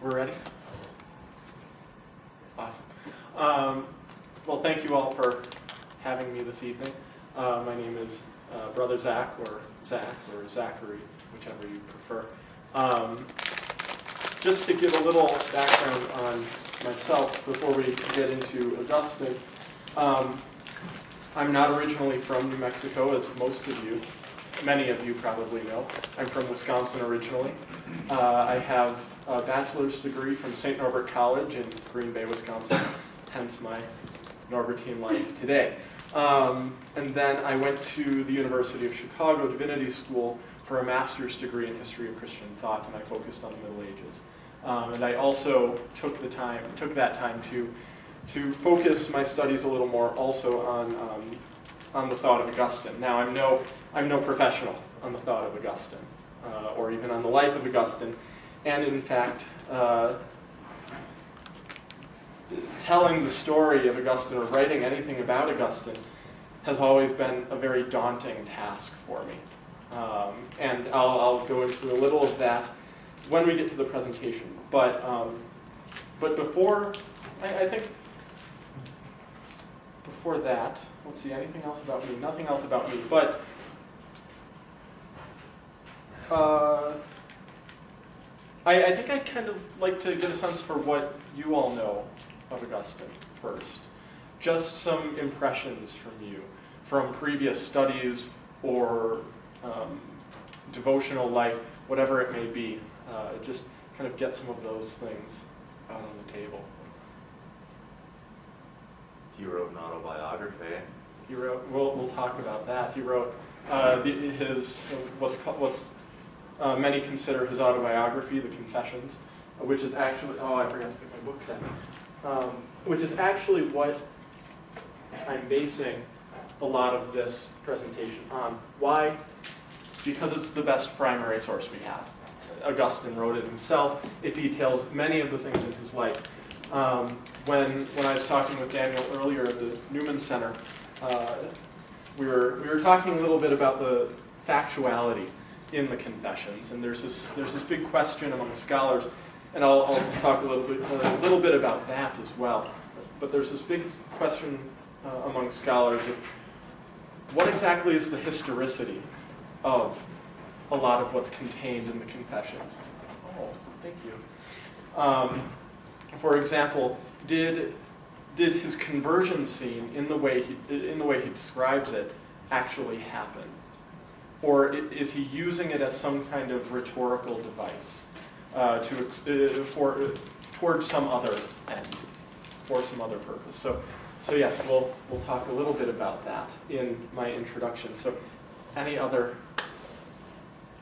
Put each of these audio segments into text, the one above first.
We're ready? Awesome. Well, thank you all for having me this evening. My name is Brother Zach, or Zaccary, whichever you prefer. Just to give a little background on myself before we get into Augustine, I'm not originally from New Mexico, as many of you probably know. I'm from Wisconsin originally. I have a bachelor's degree from St. Norbert College in Green Bay, Wisconsin, hence my Norbertine life today. And then I went to the University of Chicago Divinity School for a master's degree in history of Christian thought, and I focused on the Middle Ages. And I also took that time to focus my studies a little more also on the thought of Augustine. Now, I'm no professional on the thought of Augustine, or even on the life of Augustine, and in fact, telling the story of Augustine or writing anything about Augustine has always been a very daunting task for me. And I'll go into a little of that when we get to the presentation. But before, I think, before that, let's see, anything else about me? Nothing else about me, but I think I'd kind of like to get a sense for what you all know of Augustine first. Just some impressions from you, from previous studies or devotional life, whatever it may be. Just kind of get some of those things out on the table. He wrote an autobiography. He wrote. We'll talk about that. He wrote his what's many consider his autobiography, The Confessions, which is actually I forgot to pick my books out. Which is actually what I'm basing a lot of this presentation on. Why? Because it's the best primary source we have. Augustine wrote it himself. It details many of the things in his life. When I was talking with Daniel earlier at the Newman Center, we were talking a little bit about the factuality in the Confessions, and there's this big question among scholars, and I'll talk a little bit about that as well. But there's this big question among scholars of what exactly is the historicity of a lot of what's contained in the Confessions. Oh, thank you. For example, did his conversion scene, in the way he describes it, actually happen, or is he using it as some kind of rhetorical device towards some other end, for some other purpose? So yes, we'll talk a little bit about that in my introduction. So, any other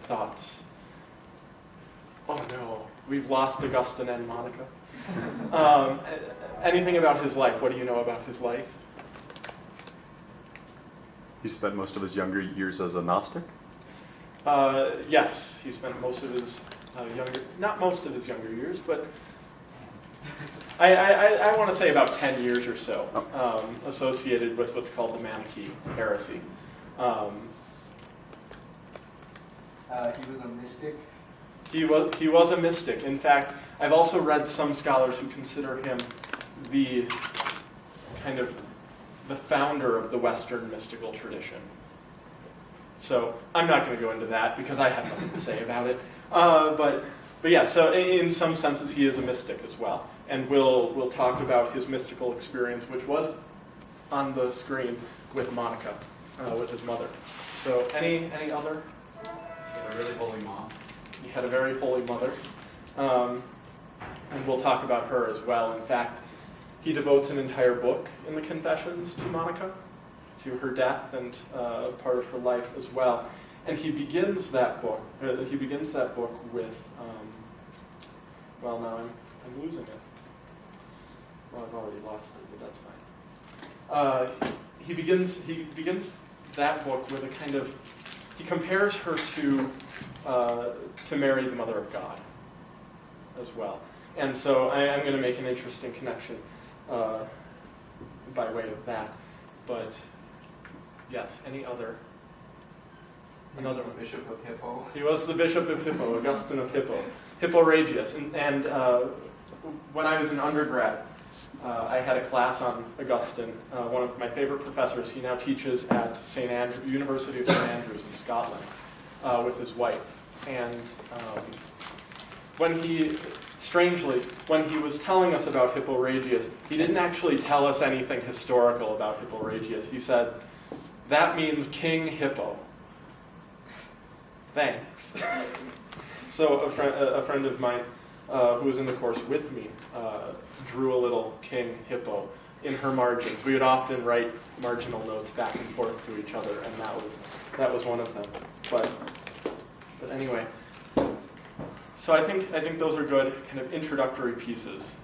thoughts? Oh no, we've lost Augustine and Monica. Anything about his life? What do you know about his life? He spent most of his younger years as a Gnostic? Yes, he spent most of his not most of his younger years, but I want to say about 10 years or so associated with what's called the Manichaean heresy. He was a mystic. He was a mystic. In fact, I've also read some scholars who consider him the kind of the founder of the Western mystical tradition. So I'm not going to go into that because I have nothing to say about it. But yeah, so in some senses he is a mystic as well. And we'll talk about his mystical experience, which was on the screen with Monica, with his mother. So any other? He had a really holy mom. He had a very holy mother. And we'll talk about her as well. In fact, he devotes an entire book in the Confessions to Monica, to her death and part of her life as well. And he begins that book. With well, now I'm losing it. Well, I've already lost it, but that's fine. He begins that book with a kind of, he compares her to Mary, the Mother of God, as well. And so I'm going to make an interesting connection by way of that. But yes, another one? Bishop of Hippo. He was the Bishop of Hippo, Augustine of Hippo. Hipporegius. And when I was in undergrad, I had a class on Augustine, one of my favorite professors. He now teaches at University of St. Andrews in Scotland with his wife. And strangely, when he was telling us about Hipporegius, he didn't actually tell us anything historical about Hipporegius. He said, "That means King Hippo." Thanks. So a friend of mine who was in the course with me drew a little King Hippo in her margins. We would often write marginal notes back and forth to each other, and that was one of them. But anyway, so I think those are good kind of introductory pieces,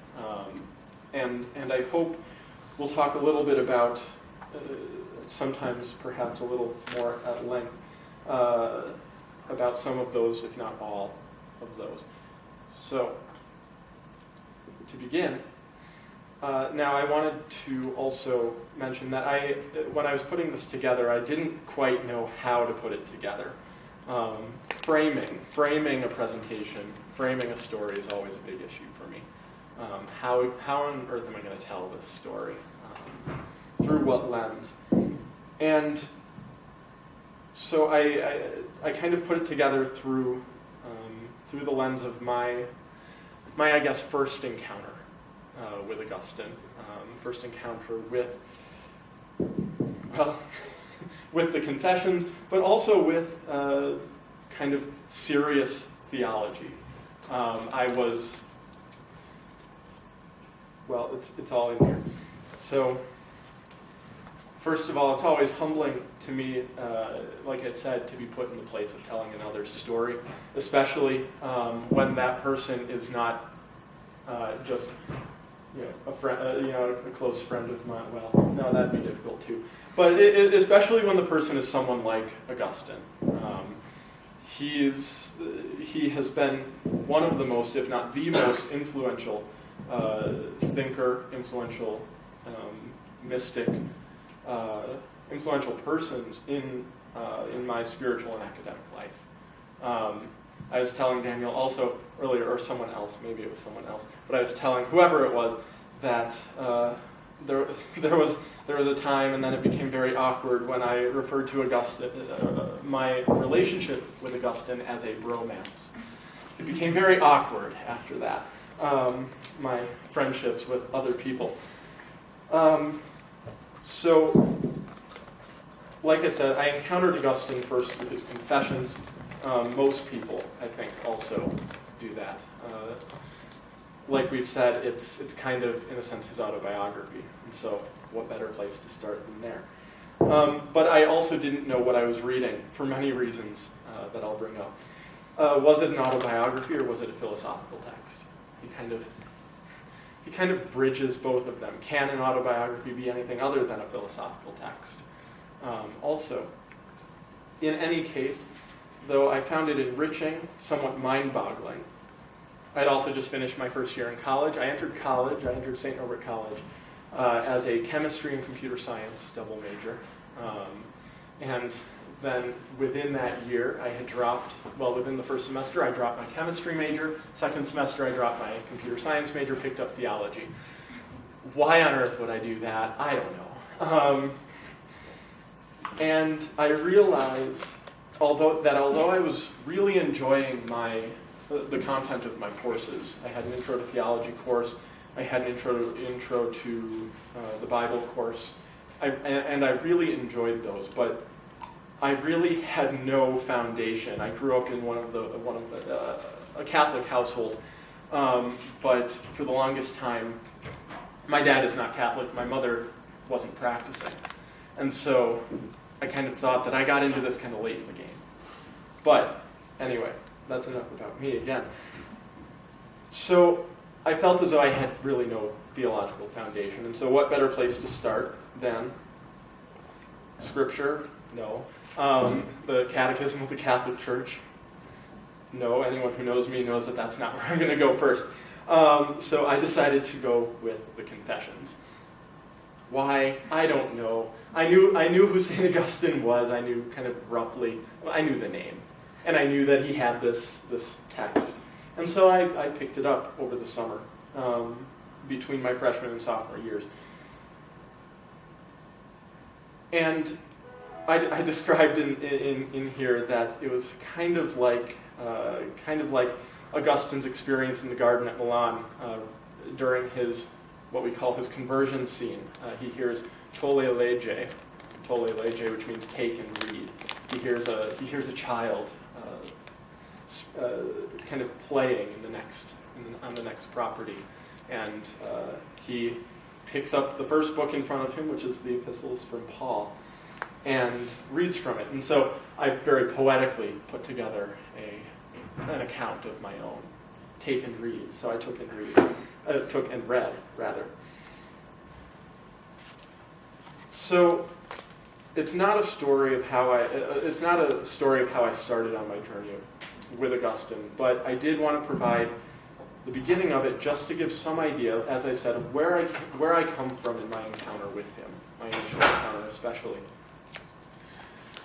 and I hope we'll talk a little bit about, sometimes perhaps a little more at length, about some of those, if not all of those. So, to begin, now I wanted to also mention that when I was putting this together, I didn't quite know how to put it together. Framing a presentation, framing a story is always a big issue for me. How on earth am I going to tell this story? Through what lens? And so I kind of put it together through the lens of my I guess first encounter with Augustine, first encounter with with the Confessions, but also with kind of serious theology. It's all in here. So, first of all, it's always humbling to me, like I said, to be put in the place of telling another's story, especially when that person is not just a friend, a close friend of mine. Well, no, that'd be difficult too. But especially when the person is someone like Augustine. He has been one of the most, if not the most, influential thinker, influential mystic, influential persons in my spiritual and academic life. I was telling Daniel also earlier, or someone else, maybe it was someone else, but I was telling whoever it was that there was a time, and then it became very awkward when I referred to Augustine, my relationship with Augustine, as a bromance. It became very awkward after that, my friendships with other people. So, like I said, I encountered Augustine first with his Confessions. Most people, I think, also do that. Like we've said, it's kind of, in a sense, his autobiography. And so, what better place to start than there? But I also didn't know what I was reading for many reasons that I'll bring up. Was it an autobiography or was it a philosophical text? He kind of bridges both of them. Can an autobiography be anything other than a philosophical text? Also, in any case, though I found it enriching, somewhat mind-boggling, I'd also just finished my first year in college. I entered St. Norbert College, as a chemistry and computer science double major. And then within that year, I had dropped, within the first semester, I dropped my chemistry major. Second semester, I dropped my computer science major, picked up theology. Why on earth would I do that? I don't know. And I realized, although I was really enjoying the content of my courses, I had an intro to theology course, I had an intro to the Bible course, and I really enjoyed those, but I really had no foundation. I grew up in a Catholic household, but for the longest time, my dad is not Catholic, my mother wasn't practicing, and so I kind of thought that I got into this kind of late in the game. But anyway, that's enough about me again. So I felt as though I had really no theological foundation, and so what better place to start than Scripture? No. The Catechism of the Catholic Church? No. Anyone who knows me knows that that's not where I'm going to go first. So I decided to go with the Confessions. Why? I don't know. I knew who St. Augustine was. I knew kind of roughly. I knew the name, and I knew that he had this text. And so I picked it up over the summer, between my freshman and sophomore years. And I described in here that it was kind of like Augustine's experience in the garden at Milan during his, what we call his conversion scene. He hears tolle lege, which means take and read. He hears a child kind of playing on the next property, and he picks up the first book in front of him, which is the epistles from Paul, and reads from it. And so I very poetically put together an account of my own, take and read. So I took and read, rather. So it's not a story of how I started on my journey with Augustine, but I did want to provide the beginning of it just to give some idea, as I said, of where I come from in my encounter with him, my initial encounter especially.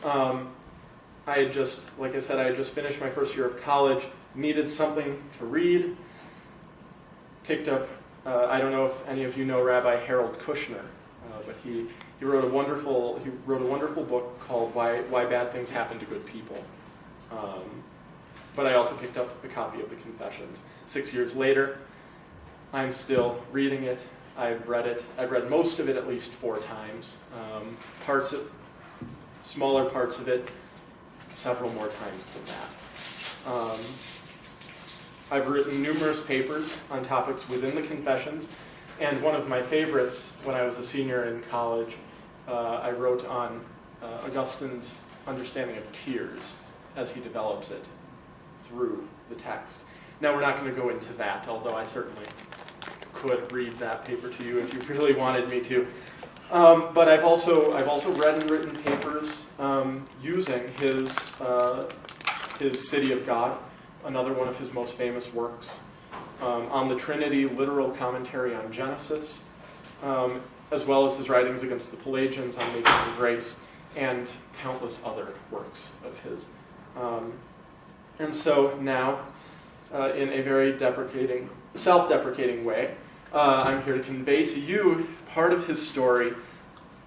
I had just finished my first year of college, needed something to read, picked up, I don't know if any of you know Rabbi Harold Kushner, but he wrote a wonderful book called Why Bad Things Happen to Good People. But I also picked up a copy of the Confessions. 6 years later, I'm still reading it. I've read it. I've read most of it at least 4 times. Smaller parts of it, several more times than that. I've written numerous papers on topics within the Confessions, and one of my favorites when I was a senior in college, I wrote on Augustine's understanding of tears as he develops it through the text. Now, we're not going to go into that, although I certainly could read that paper to you if you really wanted me to. But I've also read and written papers using his City of God, another one of his most famous works, on the Trinity, literal commentary on Genesis, as well as his writings against the Pelagians on nature and grace, and countless other works of his. And so now, in a very self-deprecating way, I'm here to convey to you part of his story,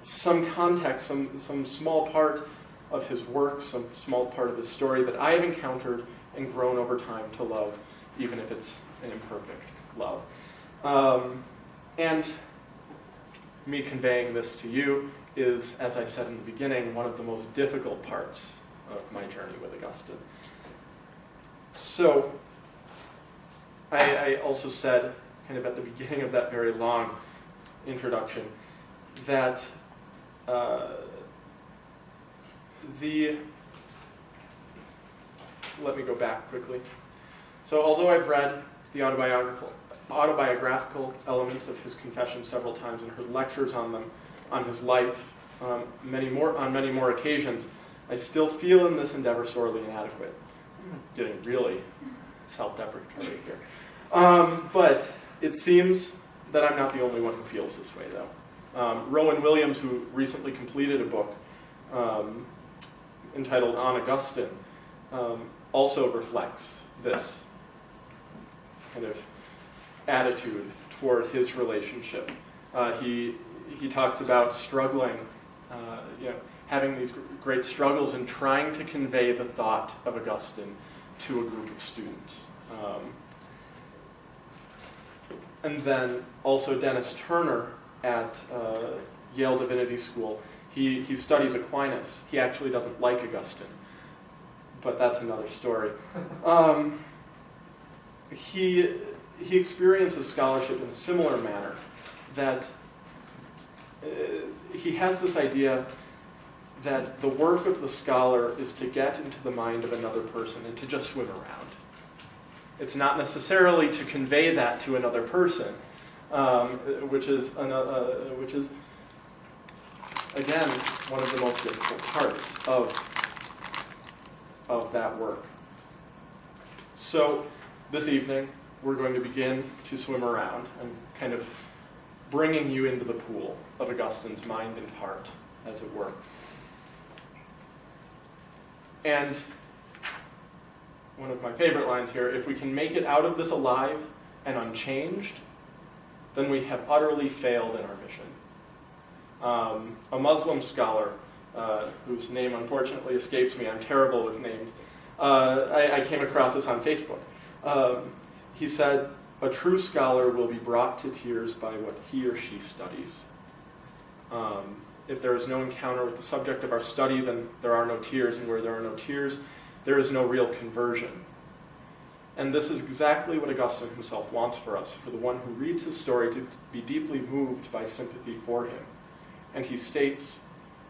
some context, some small part of his work, some small part of his story that I have encountered and grown over time to love, even if it's an imperfect love. And me conveying this to you is, as I said in the beginning, one of the most difficult parts of my journey with Augustine. So, I also said, kind of at the beginning of that very long introduction, that let me go back quickly. So although I've read the autobiographical elements of his confession several times and heard lectures on them, on his life, on many more occasions, I still feel in this endeavor sorely inadequate. I'm getting really self-deprecatory here. But it seems that I'm not the only one who feels this way, though. Rowan Williams, who recently completed a book entitled On Augustine, also reflects this kind of attitude toward his relationship. He talks about struggling, having these great struggles in trying to convey the thought of Augustine to a group of students. And then also Dennis Turner at Yale Divinity School. He studies Aquinas. He actually doesn't like Augustine, but that's another story. He experiences scholarship in a similar manner, that he has this idea that the work of the scholar is to get into the mind of another person and to just swim around. It's not necessarily to convey that to another person, which is again one of the most difficult parts of that work. So this evening we're going to begin to swim around and kind of bringing you into the pool of Augustine's mind and heart, as it were. And one of my favorite lines here, if we can make it out of this alive and unchanged, then we have utterly failed in our mission. A Muslim scholar, whose name unfortunately escapes me, I'm terrible with names, I came across this on Facebook. He said, "A true scholar will be brought to tears by what he or she studies." If there is no encounter with the subject of our study, then there are no tears, and where there are no tears, there is no real conversion. And this is exactly what Augustine himself wants for us, for the one who reads his story to be deeply moved by sympathy for him. And he states,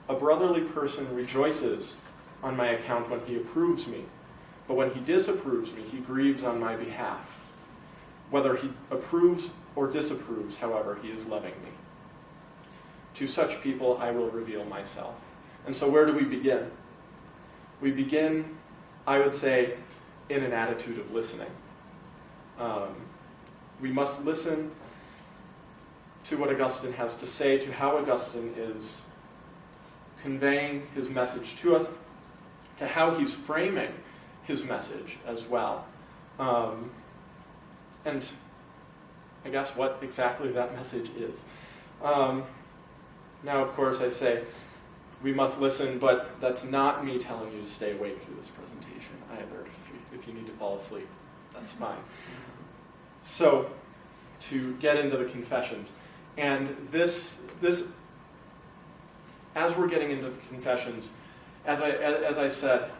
"A brotherly person rejoices on my account when he approves me, but when he disapproves me, he grieves on my behalf. Whether he approves or disapproves, however, he is loving me. To such people I will reveal myself." And so where do we begin? We begin, I would say, in an attitude of listening. We must listen to what Augustine has to say, to how Augustine is conveying his message to us, to how he's framing his message as well. And I guess what exactly that message is. Now, of course, I say we must listen, but that's not me telling you to stay awake through this presentation either. If you need to fall asleep, that's fine. So, to get into the confessions. And this, as we're getting into the confessions, as I said,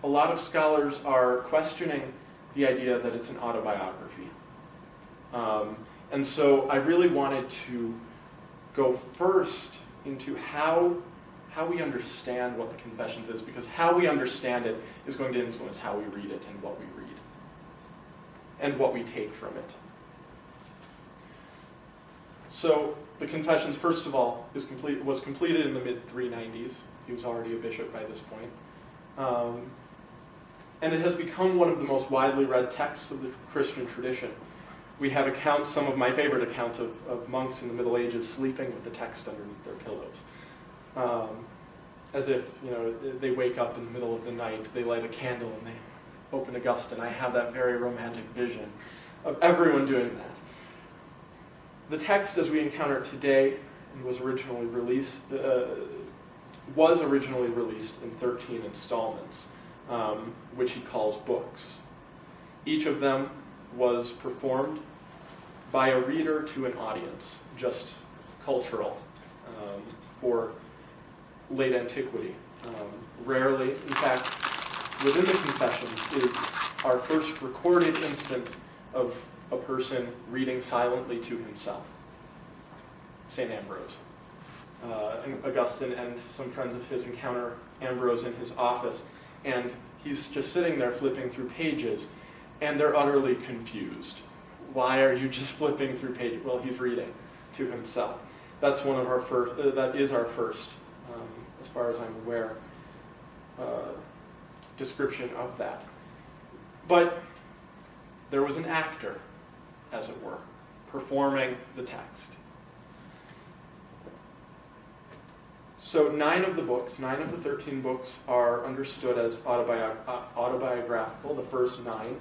a lot of scholars are questioning the idea that it's an autobiography. And so I really wanted to go first into how we understand what the Confessions is, because how we understand it is going to influence how we read it and what we read, and what we take from it. So the Confessions, first of all, was completed in the mid-390s. He was already a bishop by this point. And it has become one of the most widely read texts of the Christian tradition. We have accounts, some of my favorite accounts of monks in the Middle Ages sleeping with the text underneath their pillows. As if, they wake up in the middle of the night, they light a candle and they open Augustine. I have that very romantic vision of everyone doing that. The text as we encounter it today was originally released in 13 installments, which he calls books. Each of them was performed by a reader to an audience, just cultural, for late antiquity. Rarely, in fact, within the Confessions is our first recorded instance of a person reading silently to himself. St. Ambrose. And Augustine and some friends of his encounter Ambrose in his office, and he's just sitting there flipping through pages, and they're utterly confused. Why are you just flipping through pages? Well, he's reading to himself. That's one of our first. That is our first, as far as I'm aware, description of that. But there was an actor, as it were, performing the text. So 9 of the 13 books are understood as autobiographical, the first 9,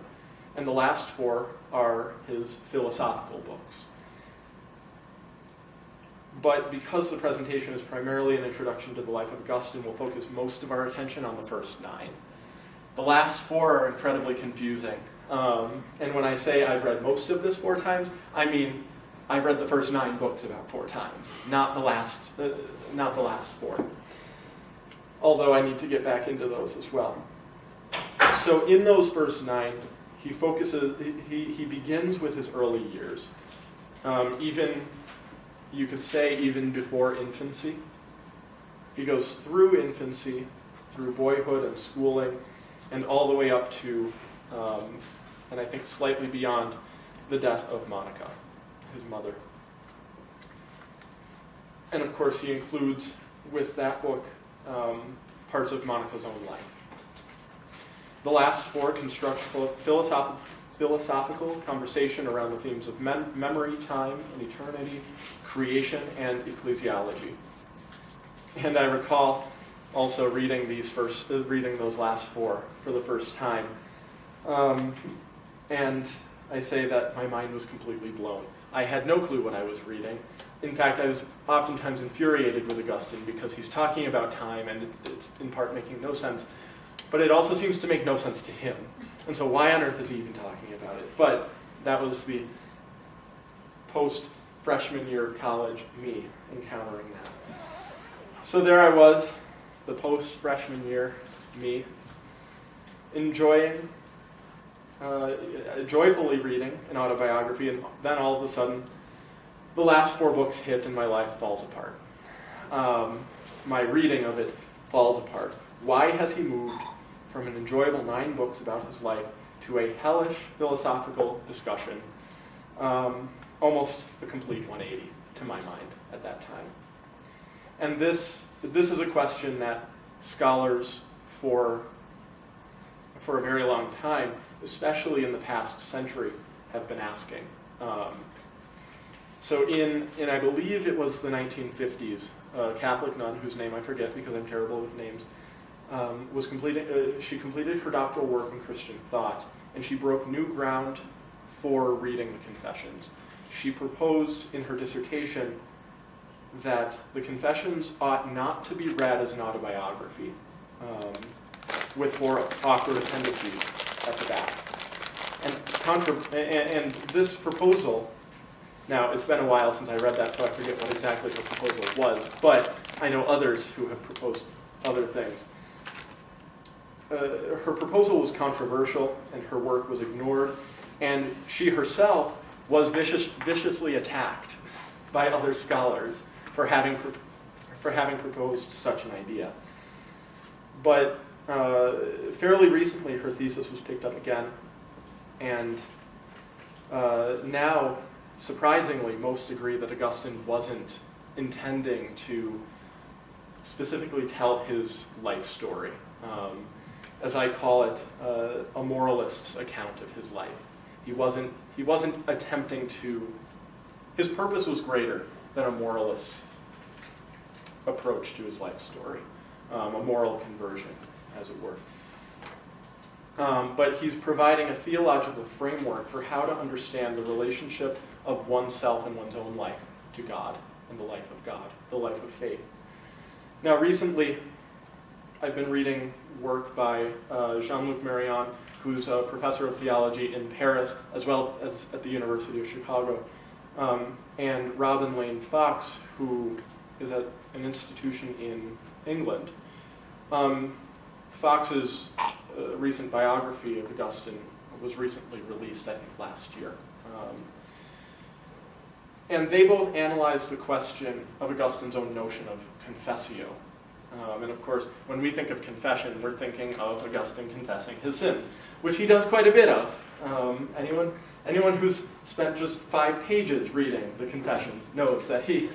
and the last 4 are his philosophical books. But because the presentation is primarily an introduction to the life of Augustine, we'll focus most of our attention on the first 9. The last 4 are incredibly confusing. And when I say I've read most of this 4 times, I mean I've read the first 9 books about 4 times, not the last 4. Although I need to get back into those as well. So in those first 9, he begins with his early years. You could say even before infancy. He goes through infancy, through boyhood and schooling, and all the way up to, and I think slightly beyond, the death of Monica, his mother. And of course he includes with that book parts of Monica's own life. The last 4 construct philosophical conversation around the themes of memory, time, and eternity, creation, and ecclesiology. And I recall also reading those last 4 for the first time, And I say that my mind was completely blown. I had no clue what I was reading. In fact, I was oftentimes infuriated with Augustine because he's talking about time and it's in part making no sense, but it also seems to make no sense to him. And so why on earth is he even talking about it? But that was the post-freshman year of college me encountering that. So there I was, the post-freshman year me, enjoying, joyfully reading an autobiography, and then all of a sudden, the last 4 books hit and my life falls apart. My reading of it falls apart. Why has he moved from an enjoyable 9 books about his life to a hellish philosophical discussion? Almost a complete 180 to my mind at that time. And this is a question that scholars for a very long time, especially in the past century, have been asking. So in I believe it was the 1950s, a Catholic nun, whose name I forget because I'm terrible with names, she completed her doctoral work in Christian thought, and she broke new ground for reading the Confessions. She proposed in her dissertation that the Confessions ought not to be read as an autobiography, with 4 awkward appendices at the back. And this proposal, now it's been a while since I read that, so I forget what exactly her proposal was, but I know others who have proposed other things. Her proposal was controversial, and her work was ignored, and she herself was viciously attacked by other scholars for having proposed such an idea. But fairly recently, her thesis was picked up again, and now, surprisingly, most agree that Augustine wasn't intending to specifically tell his life story. As I call it, a moralist's account of his life. He wasn't attempting to. His purpose was greater than a moralist approach to his life story, a moral conversion, as it were. But he's providing a theological framework for how to understand the relationship of oneself and one's own life to God and the life of God, the life of faith. Now, recently, I've been reading work by Jean-Luc Marion, who's a professor of theology in Paris, as well as at the University of Chicago, and Robin Lane Fox, who is at an institution in England. Fox's recent biography of Augustine was recently released, I think, last year. And they both analyzed the question of Augustine's own notion of confessio. And of course, when we think of confession, we're thinking of Augustine confessing his sins, which he does quite a bit of. Anyone who's spent just 5 pages reading the Confessions knows that he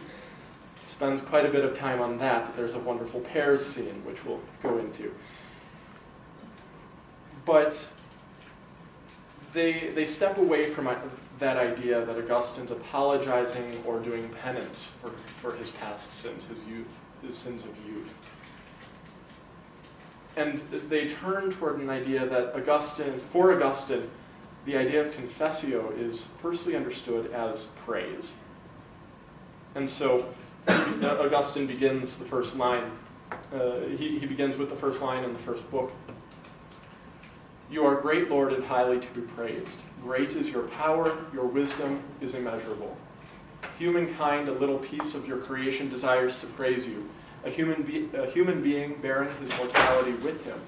spends quite a bit of time on that. There's a wonderful pears scene, which we'll go into. But they step away from that idea that Augustine's apologizing or doing penance for his past sins, his sins of youth. And they turn toward an idea that for Augustine, the idea of confessio is firstly understood as praise. And so Augustine begins the first line. He begins with the first line in the first book. You are great, Lord, and highly to be praised. Great is your power, your wisdom is immeasurable. Humankind, a little piece of your creation, desires to praise you. A human being bearing his mortality with him,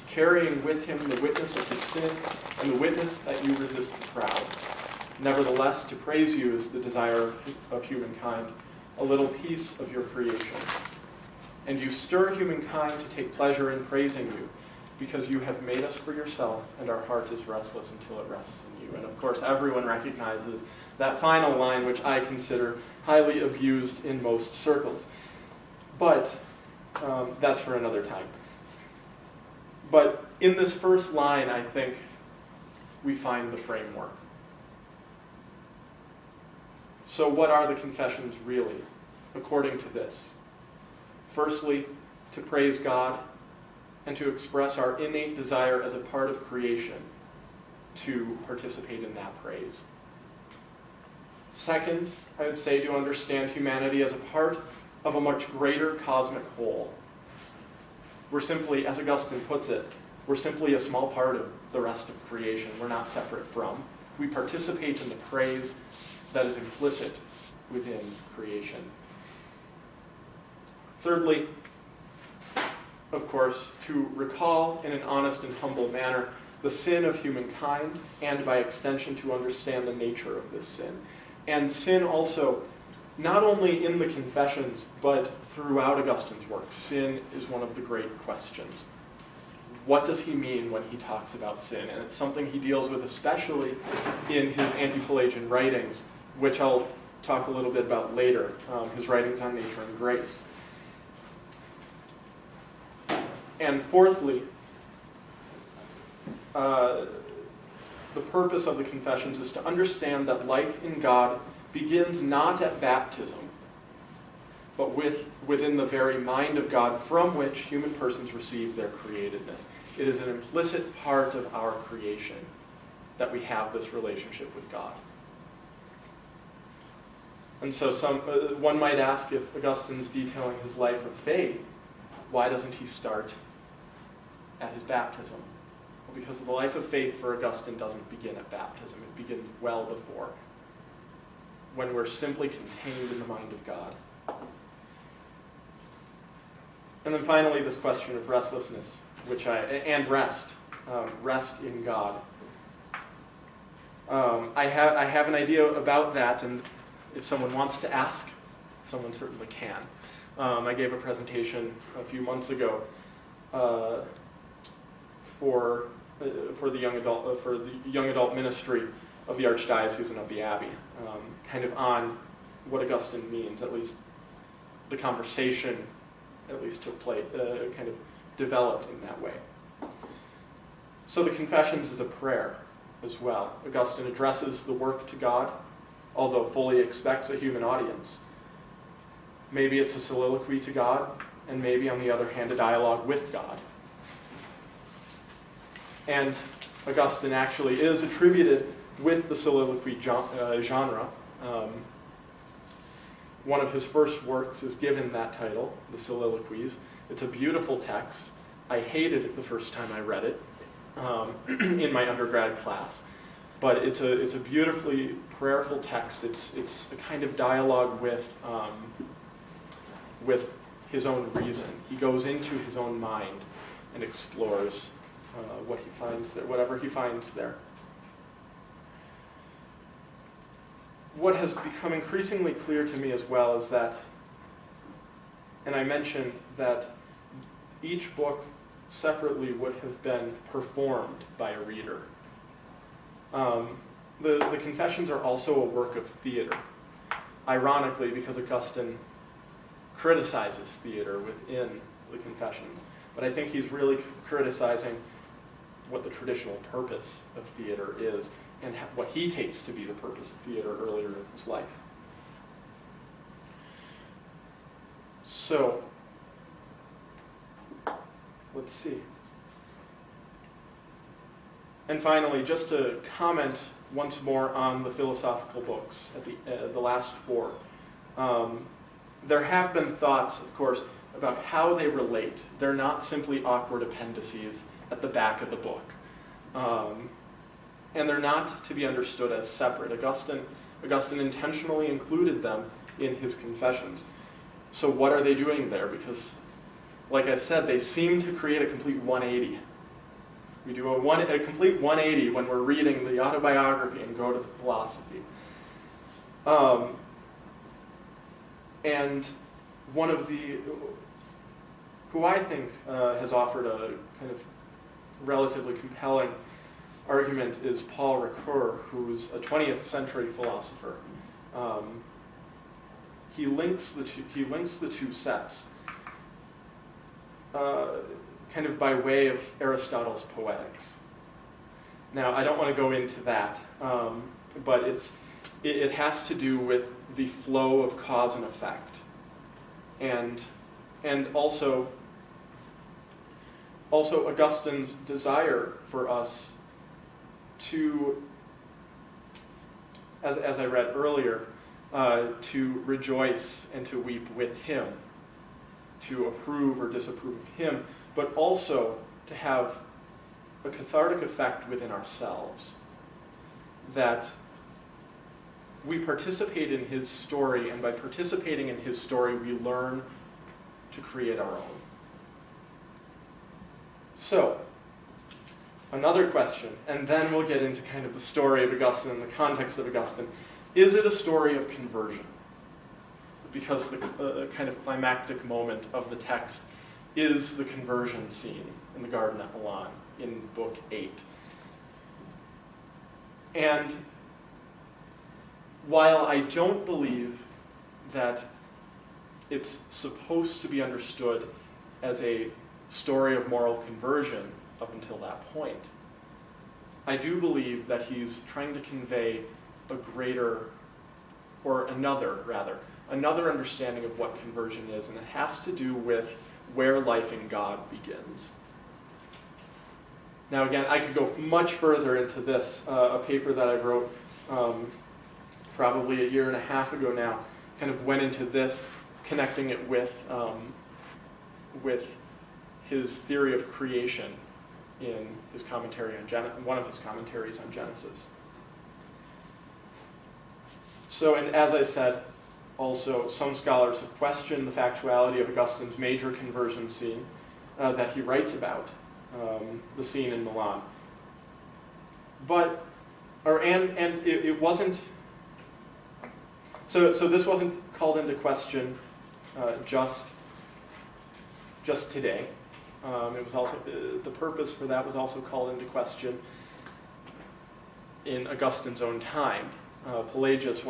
carrying with him the witness of his sin and the witness that you resist the proud. Nevertheless, to praise you is the desire of humankind, a little piece of your creation. And you stir humankind to take pleasure in praising you, because you have made us for yourself, and our heart is restless until it rests in you. And of course, everyone recognizes that final line, which I consider highly abused in most circles. But that's for another time. But in this first line, I think we find the framework. So what are the confessions really, according to this? Firstly, to praise God and to express our innate desire as a part of creation to participate in that praise. Second, I would say to understand humanity as a part of a much greater cosmic whole. We're simply, as Augustine puts it, we're simply a small part of the rest of creation. We're not separate from. We participate in the praise that is implicit within creation. Thirdly, of course, to recall in an honest and humble manner the sin of humankind, and by extension to understand the nature of this sin. And sin also, not only in the Confessions, but throughout Augustine's work, sin is one of the great questions. What does he mean when he talks about sin? And it's something he deals with especially in his anti-Pelagian writings, which I'll talk a little bit about later, his writings on nature and grace. And fourthly, the purpose of the Confessions is to understand that life in God begins not at baptism, but within the very mind of God from which human persons receive their createdness. It is an implicit part of our creation that we have this relationship with God. And so one might ask, if Augustine's detailing his life of faith, why doesn't he start at his baptism? Well, because the life of faith for Augustine doesn't begin at baptism. It begins well before, when we're simply contained in the mind of God. And then finally, this question of restlessness, and rest in God. I have an idea about that, and if someone wants to ask, someone certainly can. I gave a presentation a few months ago for the young adult ministry of the Archdiocese and of the Abbey, kind of on what Augustine means. At least the conversation, at least took place, kind of developed in that way. So the Confessions is a prayer as well. Augustine addresses the work to God, although fully expects a human audience. Maybe it's a soliloquy to God, and maybe, on the other hand, a dialogue with God. And Augustine actually is attributed with the soliloquy genre. One of his first works is given that title, The Soliloquies. It's a beautiful text. I hated it the first time I read it in my undergrad class. But it's a beautifully prayerful text. It's a kind of dialogue with his own reason. He goes into his own mind and explores what he finds there, whatever he finds there. What has become increasingly clear to me as well is that, and I mentioned that each book separately would have been performed by a reader. The Confessions are also a work of theater, ironically, because Augustine criticizes theater within the Confessions. But I think he's really criticizing what the traditional purpose of theater is, and what he takes to be the purpose of theater earlier in his life. So, let's see. And finally, just to comment once more on the philosophical books, at the last four. There have been thoughts, of course, about how they relate. They're not simply awkward appendices at the back of the book. And they're not to be understood as separate. Augustine intentionally included them in his Confessions. So what are they doing there? Because, like I said, they seem to create a complete 180. We do a complete 180 when we're reading the autobiography and go to the philosophy. And one of who I think has offered a kind of relatively compelling argument is Paul Ricoeur, who's a 20th century philosopher. He links the two sets, kind of by way of Aristotle's Poetics. Now, I don't want to go into that, but it has to do with the flow of cause and effect, and also Augustine's desire for us to, as I read earlier, to rejoice and to weep with him, to approve or disapprove of him, but also to have a cathartic effect within ourselves, that we participate in his story, and by participating in his story, we learn to create our own. So, another question, and then we'll get into kind of the story of Augustine and the context of Augustine. Is it a story of conversion? Because the kind of climactic moment of the text is the conversion scene in the garden at Milan in Book 8. And while I don't believe that it's supposed to be understood as a story of moral conversion up until that point, I do believe that he's trying to convey a greater, or another understanding of what conversion is, and it has to do with where life in God begins. Now again, I could go much further into this, a paper that I wrote probably a year and a half ago now, kind of went into this, connecting it with his theory of creation in his commentary on one of his commentaries on Genesis. So, and as I said, also some scholars have questioned the factuality of Augustine's major conversion scene that he writes about, the scene in Milan. But, it wasn't. So this wasn't called into question just today. It was also the purpose for that was also called into question in Augustine's own time. Pelagius,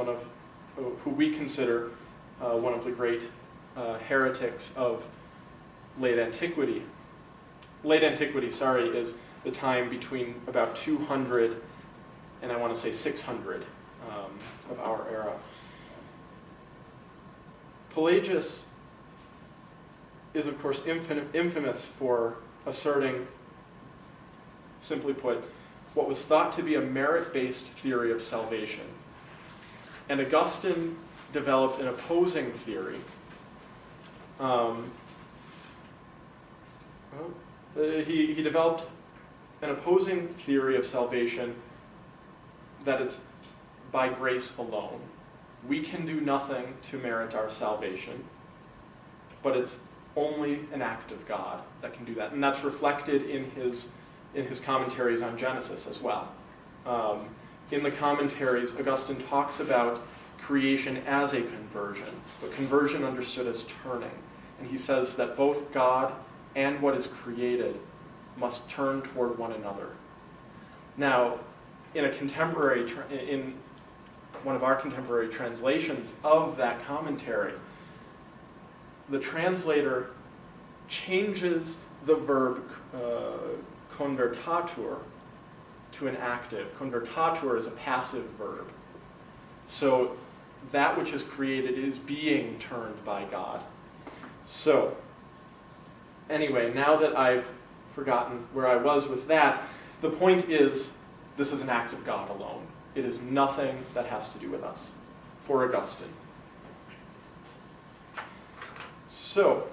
who we consider one of the great heretics of late antiquity. Late antiquity, is the time between about 200 and I want to say 600 of our era. Pelagius is, of course, infamous for asserting, simply put, what was thought to be a merit-based theory of salvation. And Augustine developed an opposing theory. He developed an opposing theory of salvation that it's by grace alone. We can do nothing to merit our salvation, but it's only an act of God that can do that. And that's reflected in his commentaries on Genesis as well. In the commentaries, Augustine talks about creation as a conversion, but conversion understood as turning. And he says that both God and what is created must turn toward one another. Now, in one of our contemporary translations of that commentary, the translator changes the verb convertatur to an active. Convertatur is a passive verb. So that which is created is being turned by God. So, anyway, now that I've forgotten where I was with that, the point is, this is an act of God alone. It is nothing that has to do with us, for Augustine. So,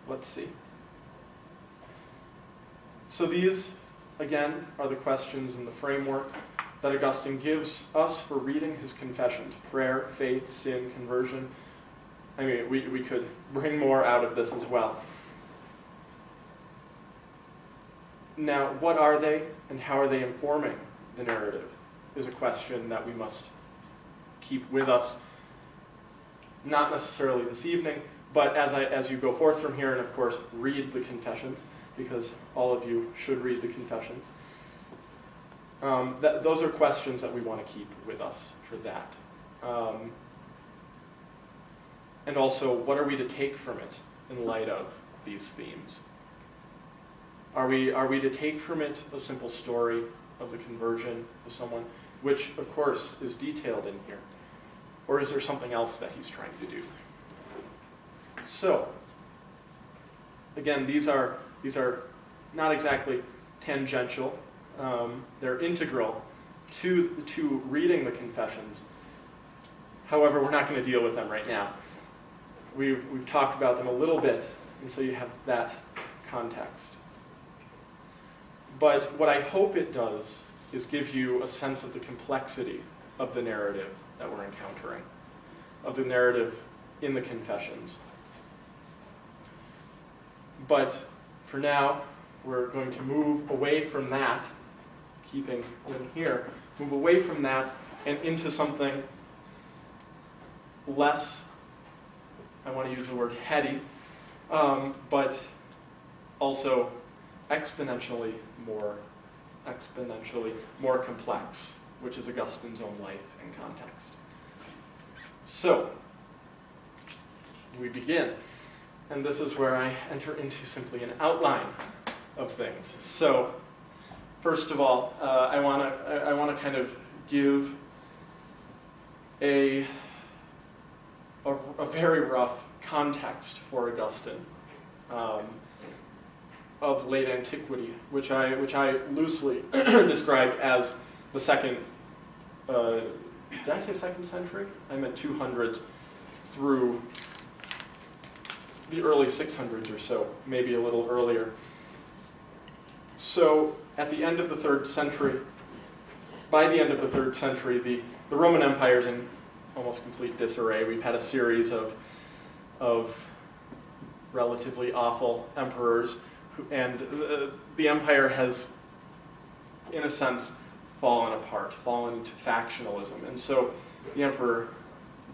let's see. So these, again, are the questions in the framework that Augustine gives us for reading his confessions: prayer, faith, sin, conversion. I mean, we could bring more out of this as well. Now, what are they and how are they informing the narrative is a question that we must keep with us, not necessarily this evening, but as you go forth from here, and of course read the confessions, because all of you should read the confessions. Those are questions that we want to keep with us for that. And also, what are we to take from it in light of these themes? Are we to take from it a simple story of the conversion of someone, which of course is detailed in here? Or is there something else that he's trying to do? So, again, these are not exactly tangential. They're integral to reading the Confessions. However, we're not going to deal with them right now. We've talked about them a little bit, and so you have that context. But what I hope it does is give you a sense of the complexity of the narrative that we're encountering, of the narrative in the Confessions. But for now, we're going to move away from that, keeping in here, move away from that and into something less, I want to use the word heady, but also exponentially more complex, which is Augustine's own life and context. So, we begin. And this is where I enter into simply an outline of things. So, first of all, I want to kind of give a very rough context for Augustine of late antiquity, which I loosely described as the second. Did I say second century? I meant 200s through the early 600s or so, maybe a little earlier. So at the end of the 3rd century, by the end of the 3rd century, the Roman Empire is in almost complete disarray. We've had a series of relatively awful emperors, and the empire has, in a sense, fallen apart, fallen into factionalism. And so the emperor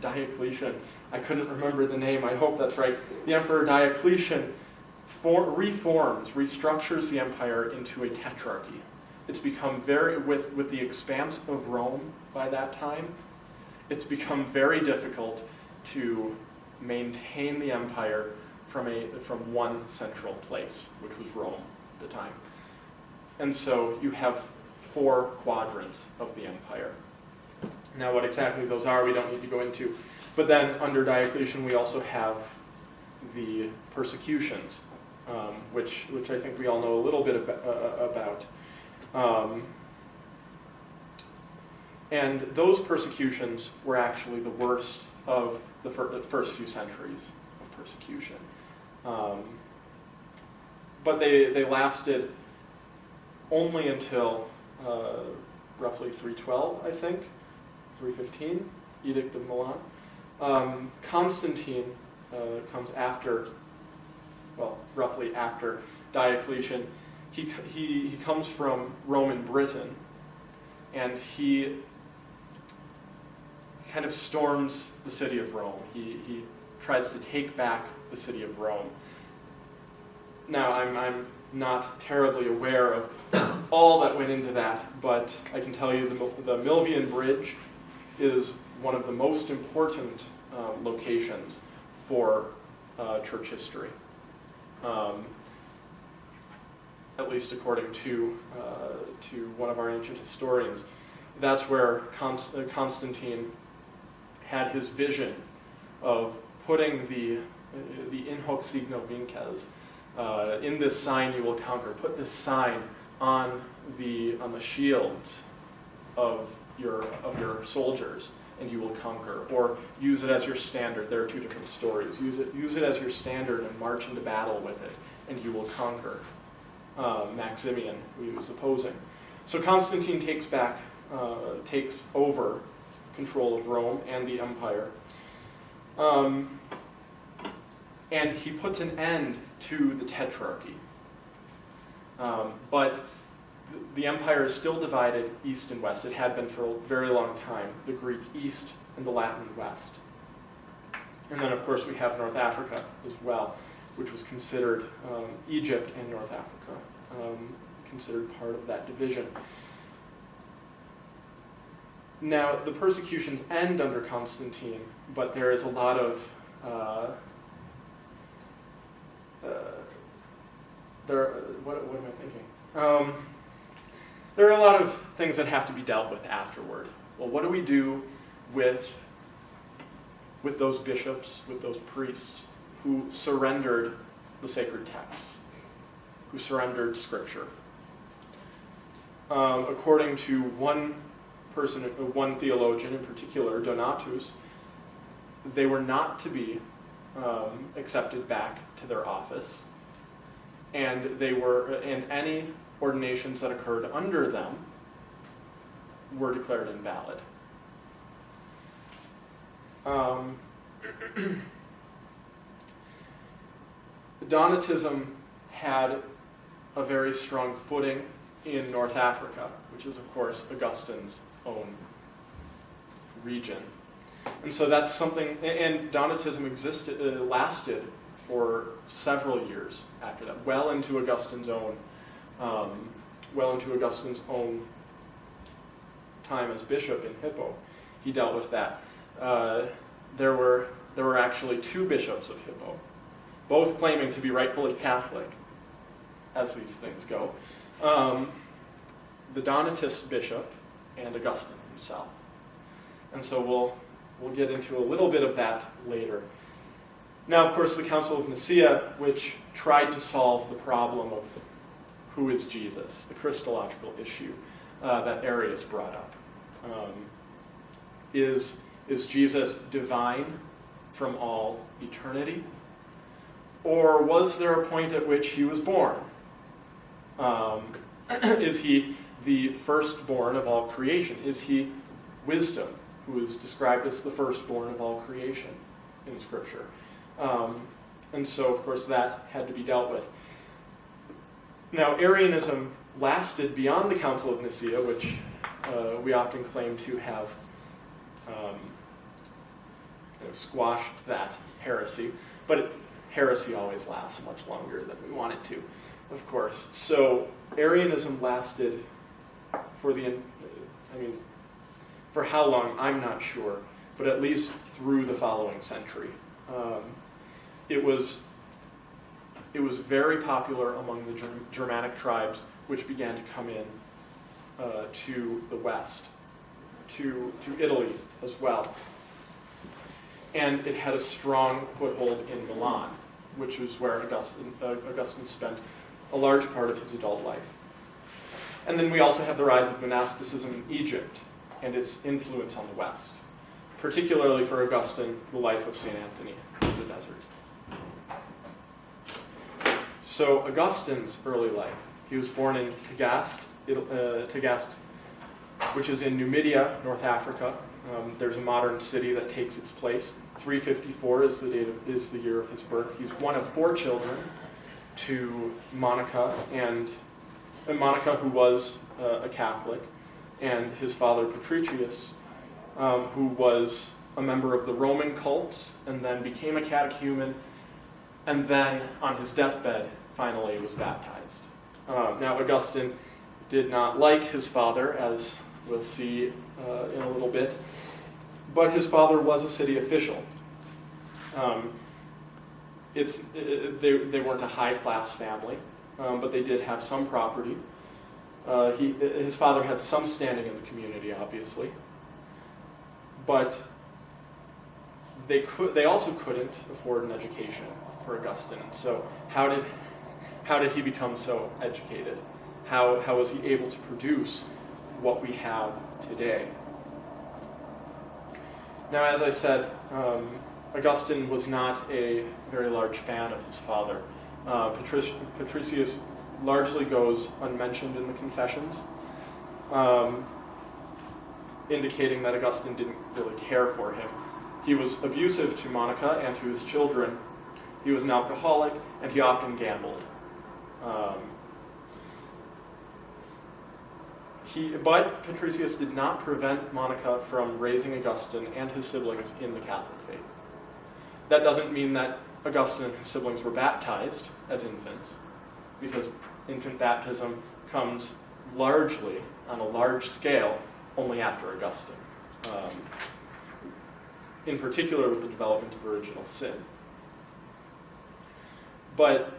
Diocletian, I couldn't remember the name, I hope that's right. The Emperor Diocletian restructures the empire into a tetrarchy. It's become with the expanse of Rome by that time, it's become very difficult to maintain the empire from one central place, which was Rome at the time. And so you have 4 quadrants of the empire. Now, what exactly those are, we don't need to go into. But then, under Diocletian, we also have the persecutions, which I think we all know a little bit about. And those persecutions were actually the worst of the first few centuries of persecution. But they lasted only until roughly 312, I think, 315, Edict of Milan. Constantine comes after, roughly after Diocletian. He comes from Roman Britain, and he kind of storms the city of Rome. He tries to take back the city of Rome. Now, I'm not terribly aware of all that went into that, but I can tell you the Milvian Bridge is one of the most important locations for church history, at least according to one of our ancient historians. That's where Constantine had his vision of putting the in hoc signo vinces, in this sign you will conquer. Put this sign on the shields of your soldiers, and you will conquer. Or use it as your standard. There are 2 different stories. Use it as your standard and march into battle with it, and you will conquer. Maximian, who he was opposing. So Constantine takes over control of Rome and the empire. And he puts an end to the tetrarchy. But the empire is still divided east and west. It had been for a very long time, the Greek east and the Latin west. And then, of course, we have North Africa as well, which was considered Egypt and North Africa, considered part of that division. Now, the persecutions end under Constantine, but there is a lot of what am I thinking? There are a lot of things that have to be dealt with afterward. Well, what do we do with those bishops, with those priests who surrendered the sacred texts, who surrendered Scripture? according to one theologian in particular, Donatus, they were not to be accepted back to their office, and any ordinations that occurred under them were declared invalid. Donatism had a very strong footing in North Africa, which is, of course, Augustine's own region. And so that's something, and Donatism lasted for several years after that, well into Augustine's own time as bishop in Hippo. He dealt with that. There were actually 2 bishops of Hippo, both claiming to be rightfully Catholic, as these things go. The Donatist bishop and Augustine himself. And so we'll get into a little bit of that later. Now, of course, the Council of Nicaea, which tried to solve the problem of who is Jesus, the Christological issue that Arius brought up. Is Jesus divine from all eternity? Or was there a point at which he was born? Is he the firstborn of all creation? Is he wisdom, who is described as the firstborn of all creation in Scripture? And so, of course, that had to be dealt with. Now, Arianism lasted beyond the Council of Nicaea, which we often claim to have squashed that heresy. But heresy always lasts much longer than we want it to, of course. So Arianism lasted for how long, I'm not sure, but at least through the following century. It was very popular among the Germanic tribes, which began to come in to the west, to Italy as well. And it had a strong foothold in Milan, which was where Augustine spent a large part of his adult life. And then we also have the rise of monasticism in Egypt and its influence on the West, particularly for Augustine, the life of St. Anthony in the desert. So Augustine's early life, he was born in Tagaste, which is in Numidia, North Africa. There's a modern city that takes its place. 354 is the year of his birth. He's one of 4 children to Monica, who was a Catholic, and his father Patricius, who was a member of the Roman cults, and then became a catechumen, and then on his deathbed, finally was baptized. Now, Augustine did not like his father, as we'll see in a little bit, but his father was a city official. They weren't a high-class family, but they did have some property. His father had some standing in the community, obviously, but they also couldn't afford an education for Augustine. So how did he become so educated? How was he able to produce what we have today? Now, as I said, Augustine was not a very large fan of his father. Patricius largely goes unmentioned in the Confessions, indicating that Augustine didn't really care for him. He was abusive to Monica and to his children. He was an alcoholic, and he often gambled. But Patricius did not prevent Monica from raising Augustine and his siblings in the Catholic faith. That doesn't mean that Augustine and his siblings were baptized as infants, because infant baptism comes largely, on a large scale, only after Augustine, in particular with the development of original sin. But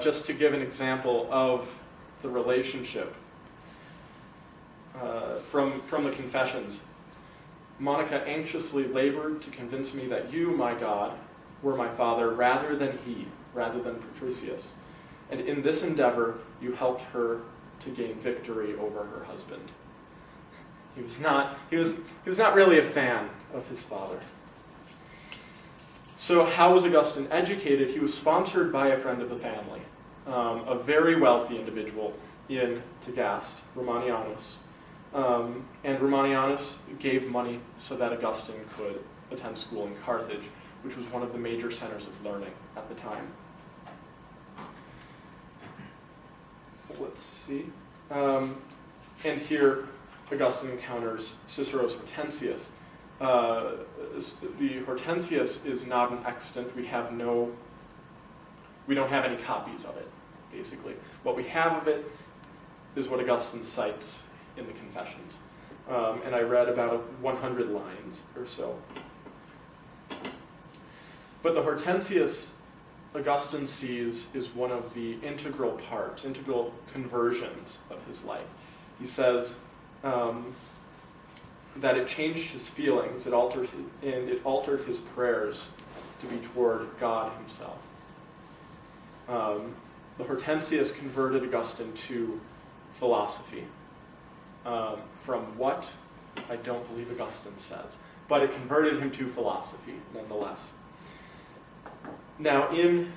just to give an example of the relationship from the Confessions, Monica anxiously labored to convince me that you, my God, were my father rather than Patricius. And in this endeavor, you helped her to gain victory over her husband. He was not really a fan of his father. So how was Augustine educated? He was sponsored by a friend of the family, a very wealthy individual in Tagaste, Romanianus. And Romanianus gave money so that Augustine could attend school in Carthage, which was one of the major centers of learning at the time. Let's see. And here Augustine encounters Cicero's Hortensius. The Hortensius is not an extant. We don't have any copies of it, basically. What we have of it is what Augustine cites in the Confessions. And I read about 100 lines or so. But the Hortensius, Augustine sees, is one of the integral parts, integral conversions of his life. He says that it changed his feelings, it altered his prayers to be toward God himself. The Hortensius converted Augustine to philosophy. From what? I don't believe Augustine says. But it converted him to philosophy, nonetheless. Now, in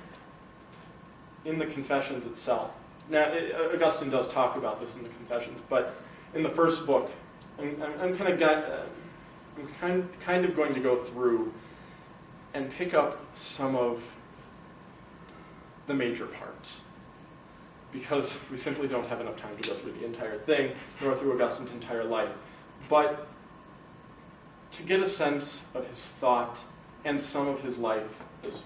the Confessions itself, now Augustine does talk about this in the Confessions, but in the first book, I'm kind of going to go through and pick up some of the major parts, because we simply don't have enough time to go through the entire thing, nor through Augustine's entire life. But to get a sense of his thought and some of his life, it's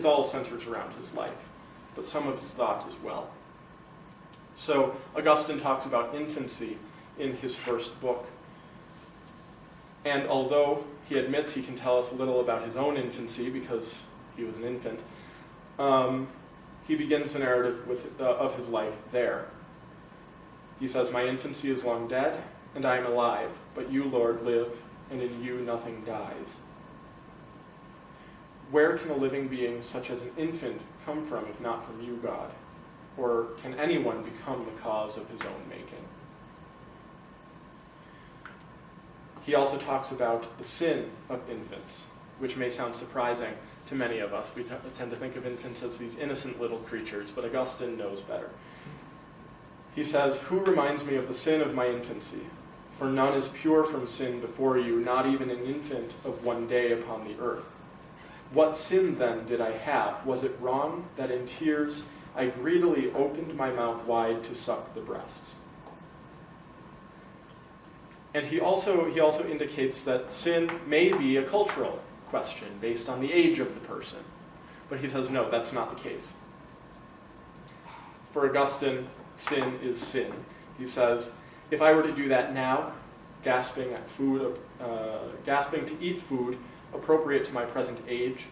all centered around his life, but some of his thought as well. So Augustine talks about infancy in his first book. And although he admits he can tell us a little about his own infancy because he was an infant, he begins the narrative of his life there. He says, "My infancy is long dead, and I am alive, but you, Lord, live, and in you nothing dies. Where can a living being such as an infant come from if not from you, God? Or can anyone become the cause of his own making?" He also talks about the sin of infants, which may sound surprising to many of us. We tend to think of infants as these innocent little creatures, but Augustine knows better. He says, "Who reminds me of the sin of my infancy? For none is pure from sin before you, not even an infant of one day upon the earth. What sin then did I have? Was it wrong that in tears I greedily opened my mouth wide to suck the breasts?" And he also indicates that sin may be a cultural question based on the age of the person. But he says, no, that's not the case. For Augustine, sin is sin. He says, if I were to do that now, gasping to eat food appropriate to my present age,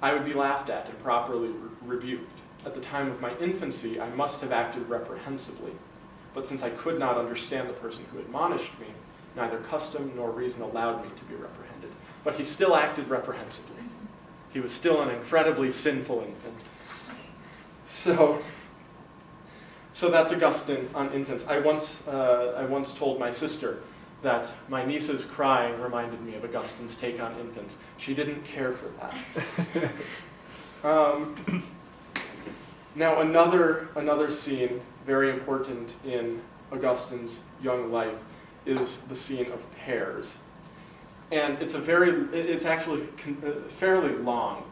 I would be laughed at and properly rebuked. At the time of my infancy, I must have acted reprehensibly. But since I could not understand the person who admonished me, neither custom nor reason allowed me to be reprehended. But he still acted reprehensibly. He was still an incredibly sinful infant. So that's Augustine on infants. I once told my sister that my niece's crying reminded me of Augustine's take on infants. She didn't care for that. Now another scene very important in Augustine's young life is the scene of pears. And it's actually fairly long.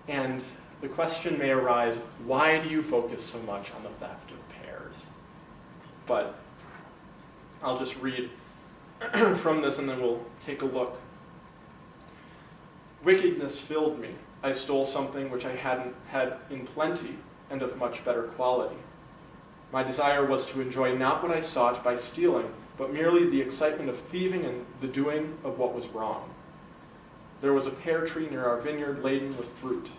And the question may arise, why do you focus so much on the theft of pears? But I'll just read from this and then we'll take a look. "Wickedness filled me. I stole something which I hadn't had in plenty and of much better quality. My desire was to enjoy not what I sought by stealing, but merely the excitement of thieving and the doing of what was wrong. There was a pear tree near our vineyard laden with fruit,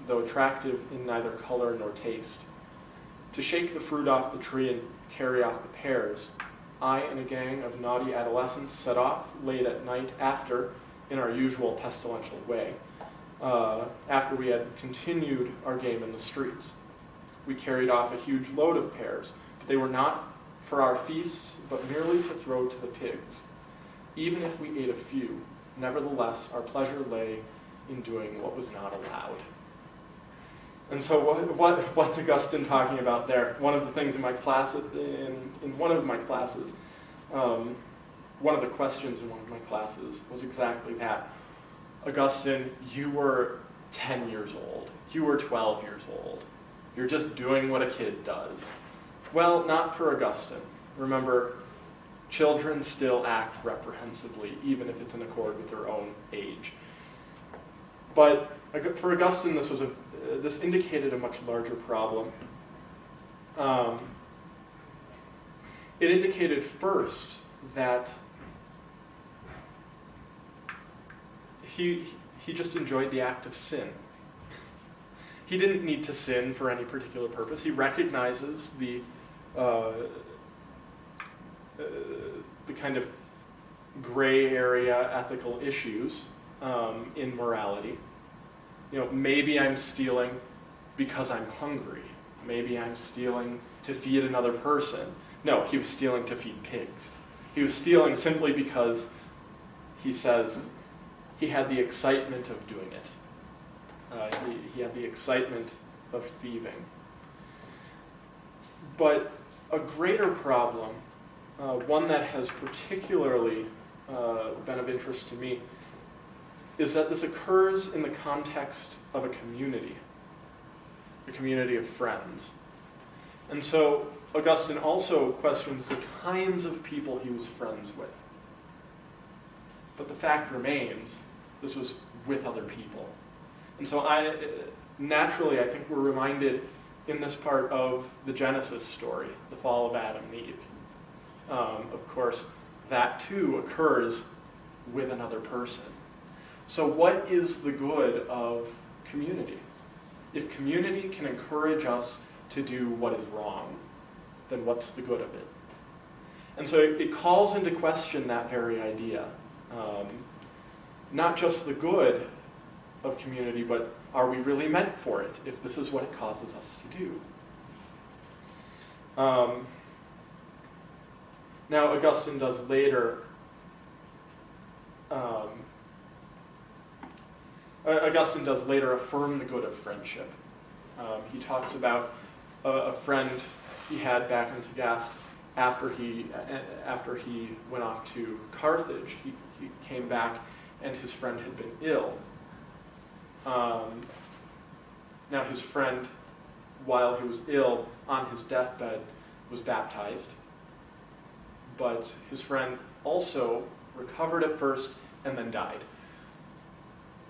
though attractive in neither color nor taste. To shake the fruit off the tree and carry off the pears, I and a gang of naughty adolescents set off late at night after, in our usual pestilential way, after we had continued our game in the streets. We carried off a huge load of pears, They were not for our feasts, but merely to throw to the pigs. Even if we ate a few, nevertheless our pleasure lay in doing what was not allowed. And so what's Augustine talking about there? One of the things in my class, in one of my classes, one of the questions in one of my classes was exactly that. Augustine, you were 10 years old. You were 12 years old. You're just doing what a kid does. Well, not for Augustine. Remember, children still act reprehensibly, even if it's in accord with their own age. But for Augustine, this indicated a much larger problem. It indicated first that he just enjoyed the act of sin. He didn't need to sin for any particular purpose. He recognizes the kind of gray area ethical issues in morality. Maybe I'm stealing because I'm hungry. Maybe I'm stealing to feed another person. No, he was stealing to feed pigs. He was stealing simply because he says he had the excitement of doing it. He had the excitement of thieving. But a greater problem, one that has particularly been of interest to me, is that this occurs in the context of a community of friends. And so Augustine also questions the kinds of people he was friends with. But the fact remains, this was with other people. And so naturally, I think we're reminded in this part of the Genesis story, the fall of Adam and Eve. Of course, that too occurs with another person. So what is the good of community? If community can encourage us to do what is wrong, then what's the good of it? And so it calls into question that very idea. Not just the good of community, but are we really meant for it if this is what it causes us to do? Now, Augustine does later affirm the good of friendship. He talks about a friend he had back in Tagaste after he went off to Carthage. He came back and his friend had been ill. Now his friend, while he was ill on his deathbed, was baptized. But his friend also recovered at first and then died.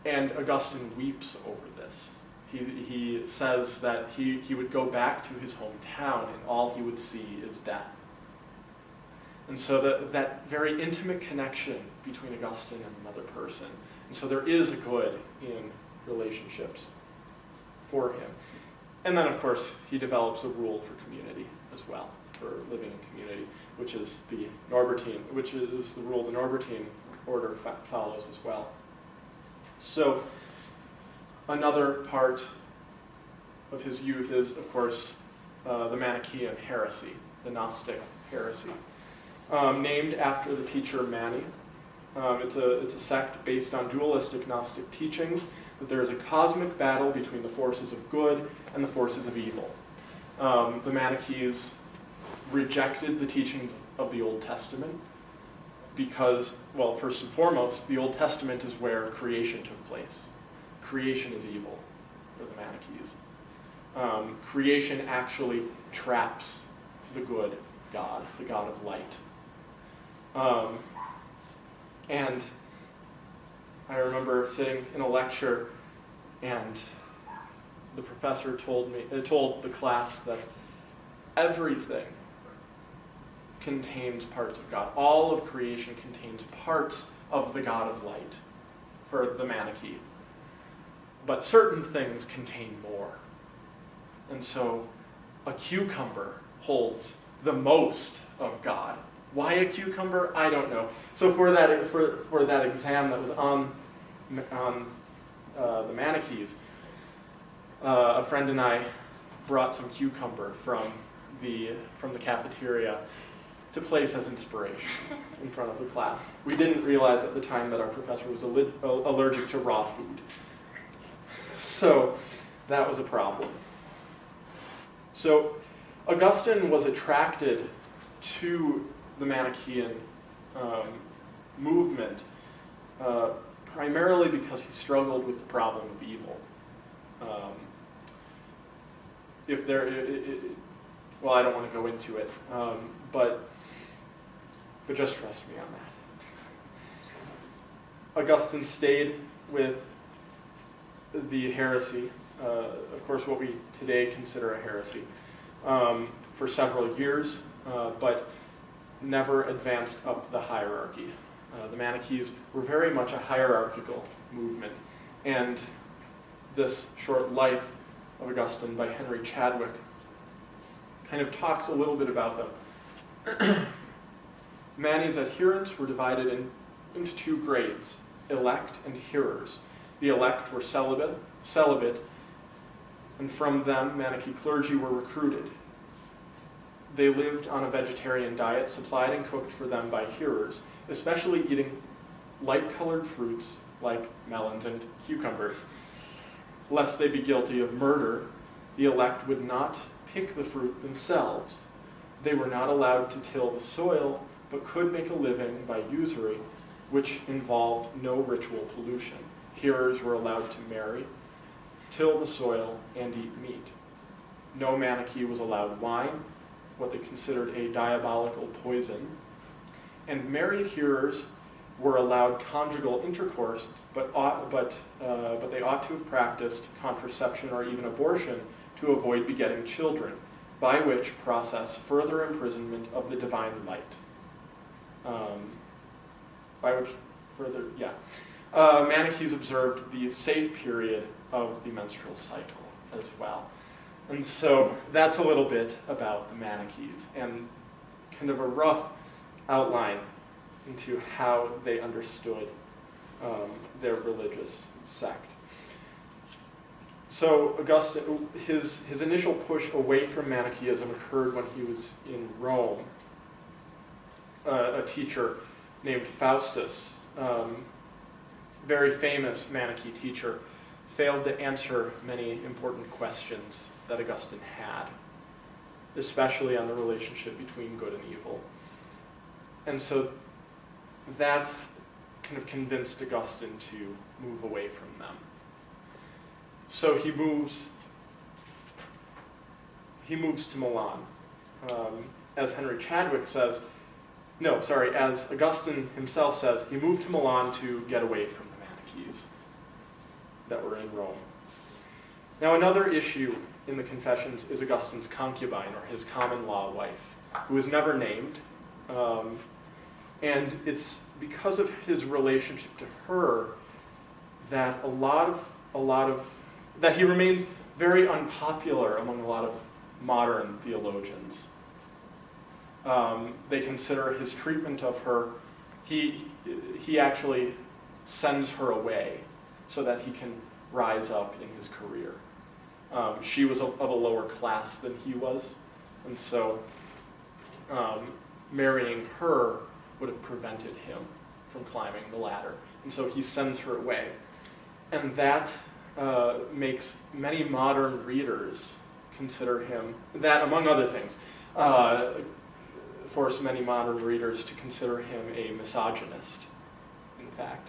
And Augustine weeps over this. He says that he would go back to his hometown and all he would see is death. And so that very intimate connection between Augustine and another person. And so there is a good in relationships for him. And then, of course, he develops a rule for community as well, for living in community, which is the rule the Norbertine order follows as well. So another part of his youth is, of course, the Manichaean heresy, the Gnostic heresy, named after the teacher Mani. It's a sect based on dualistic Gnostic teachings, that there is a cosmic battle between the forces of good and the forces of evil. The Manichaeans rejected the teachings of the Old Testament because, well, first and foremost, the Old Testament is where creation took place. Creation is evil for the Manichaeans. Creation actually traps the good God, the God of light. And I remember sitting in a lecture, and the professor told the class that everything contains parts of God. All of creation contains parts of the God of light for the Manichae. But certain things contain more. And so a cucumber holds the most of God. Why a cucumber? I don't know. So for that exam that was on the Manichaeans, a friend and I brought some cucumber from from the cafeteria to place as inspiration in front of the class. We didn't realize at the time that our professor was allergic to raw food. So that was a problem. So Augustine was attracted to the Manichaean movement primarily because he struggled with the problem of evil. Well, I don't want to go into it, but just trust me on that. Augustine stayed with the heresy, of course what we today consider a heresy, for several years, but never advanced up the hierarchy. The Manichaeans were very much a hierarchical movement, and this short life of Augustine by Henry Chadwick kind of talks a little bit about them. Mani's adherents were divided into two grades, elect and hearers. The elect were celibate, and from them Manichaean clergy were recruited. They lived on a vegetarian diet supplied and cooked for them by hearers, especially eating light-colored fruits like melons and cucumbers. Lest they be guilty of murder, the elect would not pick the fruit themselves. They were not allowed to till the soil, but could make a living by usury, which involved no ritual pollution. Hearers were allowed to marry, till the soil, and eat meat. No Manichae was allowed wine, what they considered a diabolical poison, and married hearers were allowed conjugal intercourse, but they ought to have practiced contraception or even abortion to avoid begetting children, by which process further imprisonment of the divine light. Manichaeans observed the safe period of the menstrual cycle as well. And so that's a little bit about the Manichaeans and kind of a rough outline into how they understood their religious sect. So Augustine, his initial push away from Manichaeism occurred when he was in Rome. A teacher named Faustus, very famous Manichae teacher, failed to answer many important questions that Augustine had, especially on the relationship between good and evil. And so that kind of convinced Augustine to move away from them. So he moves to Milan. As Henry Chadwick says, as Augustine himself says, he moved to Milan to get away from the Manichaeans that were in Rome. Now another issue in the Confessions is Augustine's concubine, or his common law wife, who is never named. And it's because of his relationship to her that that he remains very unpopular among a lot of modern theologians. They consider his treatment of her, he actually sends her away so that he can rise up in his career. She was of a lower class than he was, and so marrying her would have prevented him from climbing the ladder. And so he sends her away. And that makes many modern readers consider him, that among other things, force many modern readers to consider him a misogynist, in fact.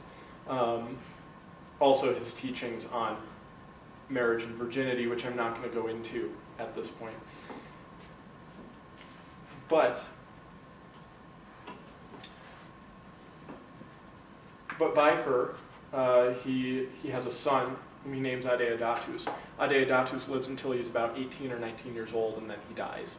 Also his teachings on marriage and virginity, which I'm not going to go into at this point. But by her, he has a son whom he names Adeodatus. Adeodatus lives until he's about 18 or 19 years old, and then he dies.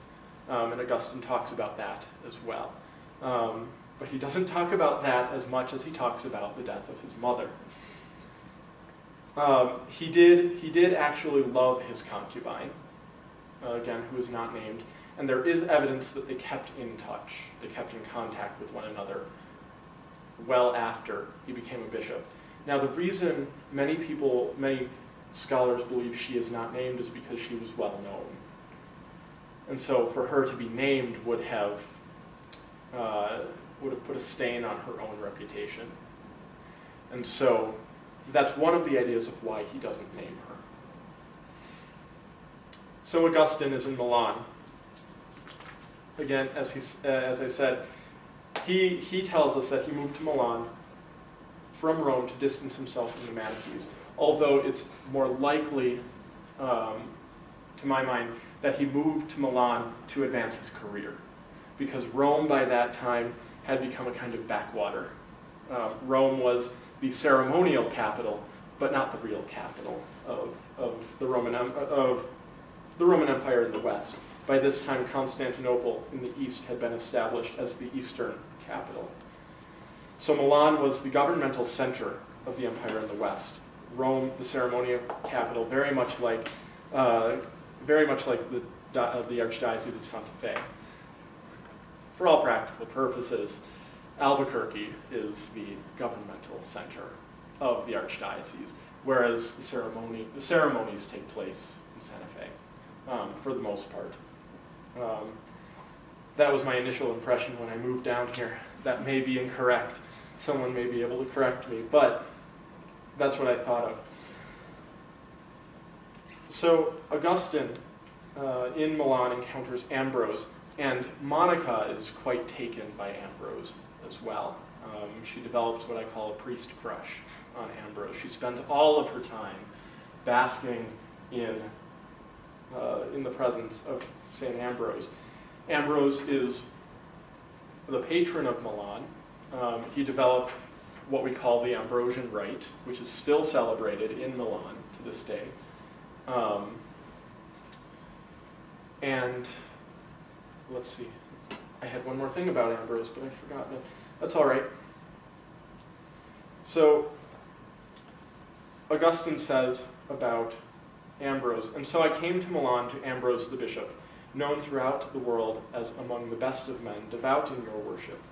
And Augustine talks about that as well. But he doesn't talk about that as much as he talks about the death of his mother. He did actually love his concubine, again, who is not named, and there is evidence that they kept in touch. They kept in contact with one another well after he became a bishop. Now, the reason many scholars believe she is not named is because she was well known. And so for her to be named would have put a stain on her own reputation. And so that's one of the ideas of why he doesn't name her. So Augustine is in Milan. Again, as I said, he tells us that he moved to Milan from Rome to distance himself from the Manichees, although it's more likely, to my mind, that he moved to Milan to advance his career, because Rome by that time had become a kind of backwater. Rome was the ceremonial capital, but not the real capital of the Roman Empire in the West. By this time, Constantinople in the east had been established as the eastern capital. So Milan was the governmental center of the empire in the west. Rome, the ceremonial capital, very much like the Archdiocese of Santa Fe. For all practical purposes, Albuquerque is the governmental center of the Archdiocese, whereas the ceremonies take place in Santa Fe, for the most part. That was my initial impression when I moved down here. That may be incorrect. Someone may be able to correct me, but that's what I thought of. So Augustine in Milan encounters Ambrose, and Monica is quite taken by Ambrose as well. She develops what I call a priest crush on Ambrose. She spends all of her time basking in the presence of St. Ambrose. Ambrose is the patron of Milan. He developed what we call the Ambrosian Rite, which is still celebrated in Milan to this day. And let's see, I had one more thing about Ambrose, but I've forgotten it. That's all right. So Augustine says about Ambrose, and so I came to Milan to Ambrose the bishop, known throughout the world as among the best of men, devout in your worship.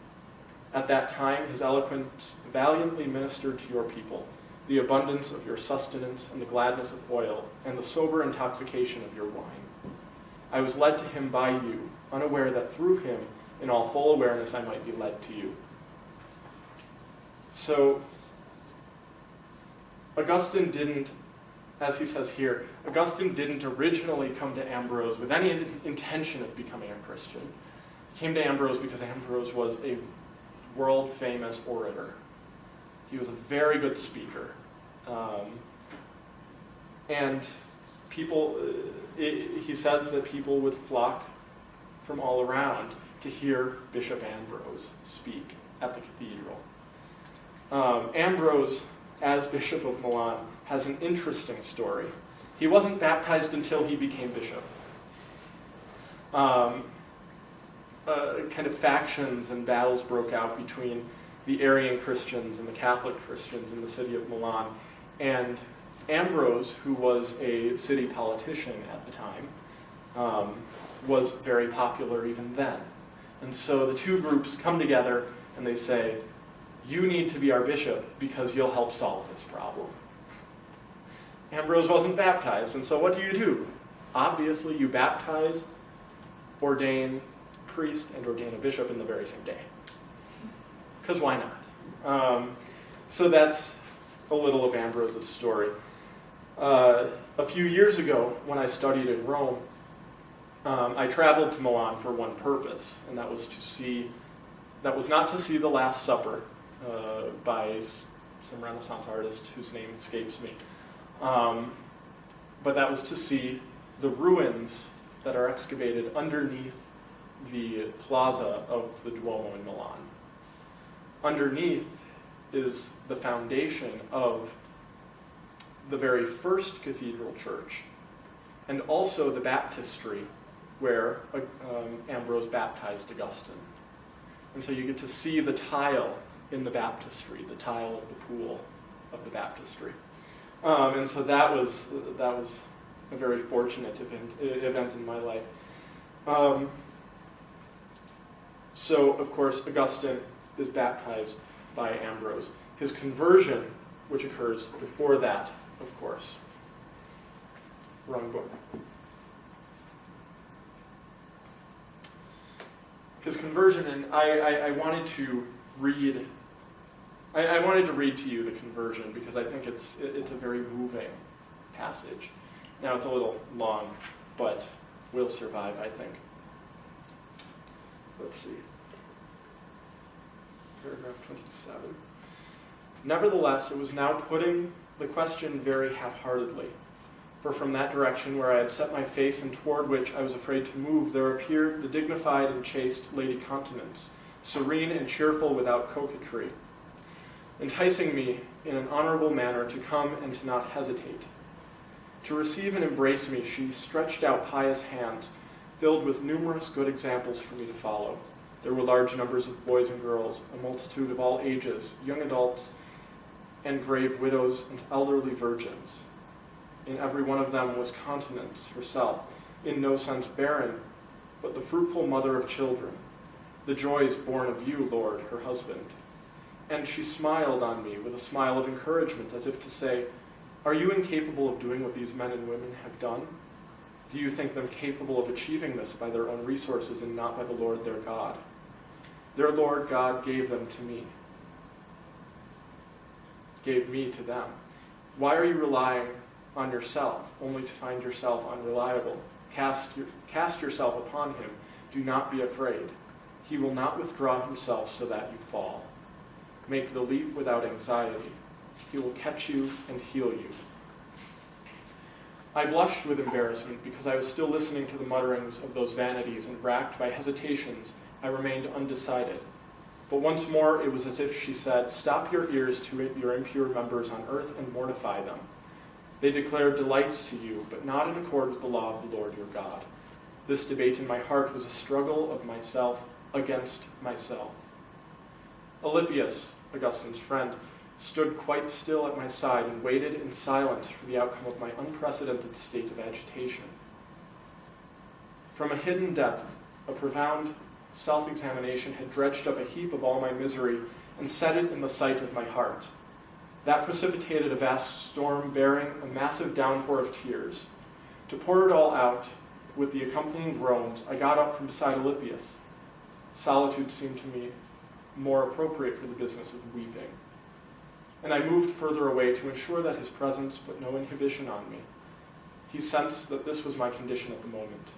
At that time his eloquence valiantly ministered to your people, the abundance of your sustenance and the gladness of oil, and the sober intoxication of your wine. I was led to him by you, unaware that through him, in all full awareness, I might be led to you. So Augustine didn't, as he says here, Augustine didn't originally come to Ambrose with any intention of becoming a Christian. He came to Ambrose because Ambrose was a world-famous orator. He was a very good speaker. And people, he says that people would flock from all around to hear Bishop Ambrose speak at the cathedral. Ambrose, as Bishop of Milan, has an interesting story. He wasn't baptized until he became bishop. Kind of factions and battles broke out between the Arian Christians and the Catholic Christians in the city of Milan. And Ambrose, who was a city politician at the time, was very popular even then. And so the two groups come together and they say, you need to be our bishop because you'll help solve this problem. Ambrose wasn't baptized, and so what do? Obviously, you baptize, ordain a priest, and ordain a bishop in the very same day. Because why not? So that's a little of Ambrose's story. A few years ago, when I studied in Rome, I traveled to Milan for one purpose, and that was not to see the Last Supper by some Renaissance artist whose name escapes me. But that was to see the ruins that are excavated underneath the plaza of the Duomo in Milan. Underneath is the foundation of the very first cathedral church, and also the baptistry where Ambrose baptized Augustine. And so you get to see the tile in the baptistry, the tile of the pool of the baptistry. And so that was a very fortunate event in my life. So, of course, Augustine is baptized by Ambrose. His conversion, which occurs before that, of course. Wrong book. his conversion, and I wanted to read. I wanted to read to you the conversion because I think it's a very moving passage. Now it's a little long, but we'll survive, I think. Let's see. Paragraph 27. Nevertheless, it was now putting the question very half-heartedly. For from that direction where I had set my face and toward which I was afraid to move, there appeared the dignified and chaste Lady Continence, serene and cheerful without coquetry, enticing me in an honorable manner to come and to not hesitate. To receive and embrace me, she stretched out pious hands, filled with numerous good examples for me to follow. There were large numbers of boys and girls, a multitude of all ages, young adults, and grave widows and elderly virgins. In every one of them was Continence herself, in no sense barren, but the fruitful mother of children, the joys born of you, Lord, her husband. And she smiled on me with a smile of encouragement, as if to say, are you incapable of doing what these men and women have done? Do you think them capable of achieving this by their own resources and not by the Lord their God? Their Lord God gave them to me, gave me to them. Why are you relying on yourself, only to find yourself unreliable? Cast yourself upon him. Do not be afraid. He will not withdraw himself so that you fall. Make the leap without anxiety. He will catch you and heal you. I blushed with embarrassment because I was still listening to the mutterings of those vanities, and racked by hesitations, I remained undecided. But once more it was as if she said, stop your ears to your impure members on earth and mortify them. They declare delights to you, but not in accord with the law of the Lord your God. This debate in my heart was a struggle of myself against myself. Alypius, Augustine's friend, stood quite still at my side and waited in silence for the outcome of my unprecedented state of agitation. From a hidden depth, a profound self-examination had dredged up a heap of all my misery and set it in the sight of my heart. That precipitated a vast storm bearing a massive downpour of tears. To pour it all out, with the accompanying groans, I got up from beside Alypius. Solitude seemed to me more appropriate for the business of weeping. And I moved further away to ensure that his presence put no inhibition on me. He sensed that this was my condition at the moment.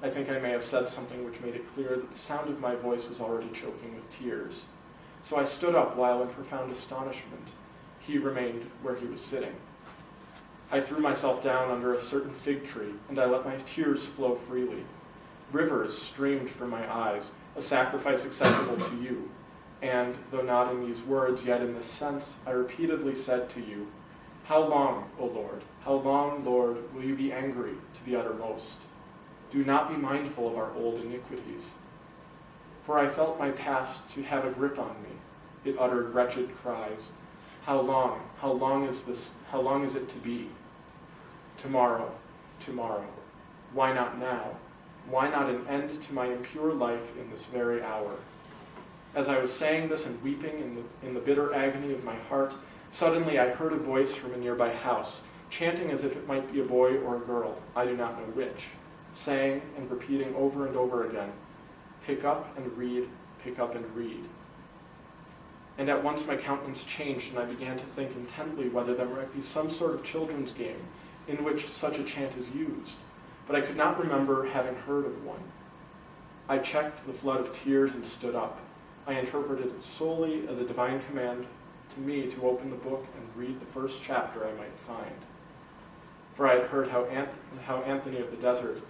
I think I may have said something which made it clear that the sound of my voice was already choking with tears. So I stood up while in profound astonishment. He remained where he was sitting. I threw myself down under a certain fig tree, and I let my tears flow freely. Rivers streamed from my eyes, a sacrifice acceptable to you. And, though not in these words, yet in this sense, I repeatedly said to you, how long, O Lord, how long, Lord, will you be angry to the uttermost? Do not be mindful of our old iniquities. For I felt my past to have a grip on me. It uttered wretched cries. How long is it to be? Tomorrow, tomorrow. Why not now? Why not an end to my impure life in this very hour? As I was saying this and weeping in the bitter agony of my heart, suddenly I heard a voice from a nearby house, chanting as if it might be a boy or a girl, I do not know which, saying and repeating over and over again, pick up and read, pick up and read. And at once my countenance changed, and I began to think intently whether there might be some sort of children's game in which such a chant is used, but I could not remember having heard of one. I checked the flood of tears and stood up. I interpreted it solely as a divine command to me to open the book and read the first chapter I might find. For I had heard how Anthony of the Desert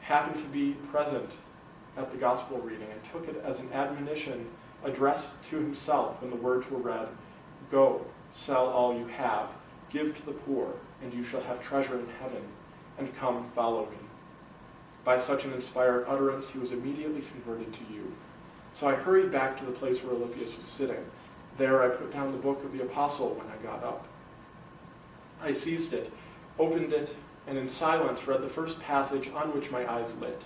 happened to be present at the gospel reading and took it as an admonition addressed to himself when the words were read, go, sell all you have, give to the poor, and you shall have treasure in heaven, and come follow me. By such an inspired utterance he was immediately converted to you. So I hurried back to the place where Alypius was sitting. There I put down the book of the apostle when I got up. I seized it, opened it, and in silence read the first passage on which my eyes lit,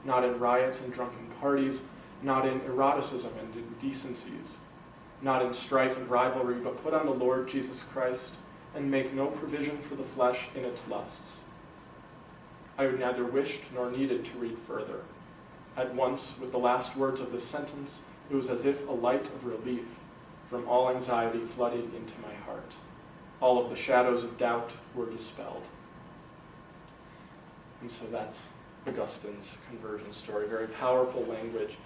not in riots and drunken parties, not in eroticism and indecencies, not in strife and rivalry, but put on the Lord Jesus Christ and make no provision for the flesh in its lusts. I neither wished nor needed to read further. At once, with the last words of this sentence, it was as if a light of relief from all anxiety flooded into my heart. All of the shadows of doubt were dispelled. And so that's Augustine's conversion story. Very powerful language